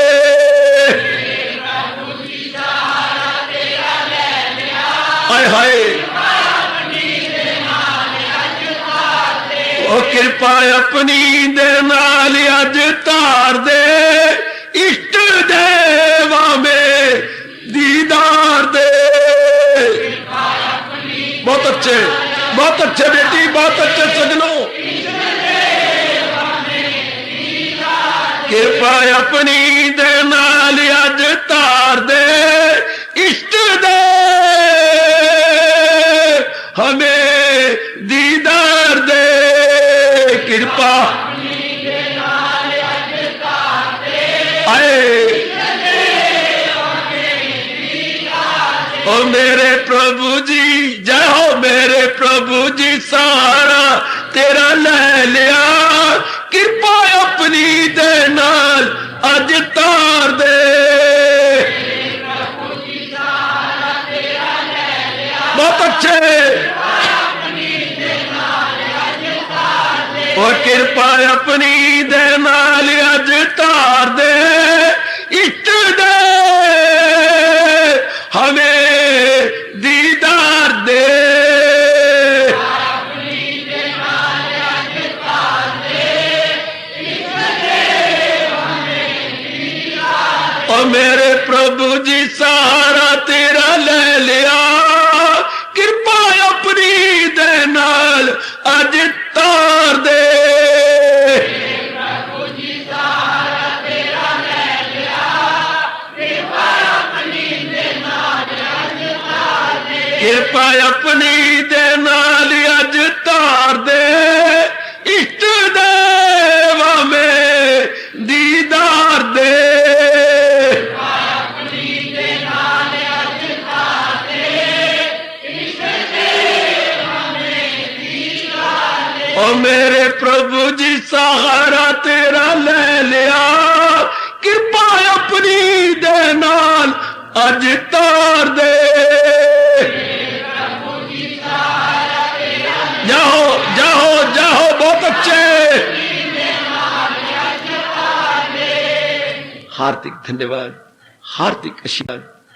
हाय हाय, ओ कृपा अपनी दे नाल अज तार दे, इष्ट देवा में दीदार दे। बहुत अच्छे, बहुत अच्छे बेटी, बहुत अच्छे सजनों। कृपा अपनी दे नाल अज तार दे, इष्ट दे हमें दीदार दे। कृपा आए, ओ मेरे प्रभु जी जय हो, मेरे प्रभु जी सहारा तेरा ले लिया, कृपा अपनी दे नाल अज तार दे। बहुत अच्छे, और कृपा अपनी दे नाल अज तार दे, इष्ट दे हमें दीदार दे। और मेरे प्रभु जी सहारा तेरा ले लिया, कृपा अपनी दे नाल अज तार दे। कृपा अपनी दे नाल अज तार दे, इष्ट देवा में दीदार दे। ओ मेरे प्रभु जी सहारा तेरा ले लिया, कृपा अपनी दे नाल अज तार दे। जाओ जाओ जाओ, बहुत अच्छे। हार्दिक धन्यवाद, हार्दिक आशीर्वाद।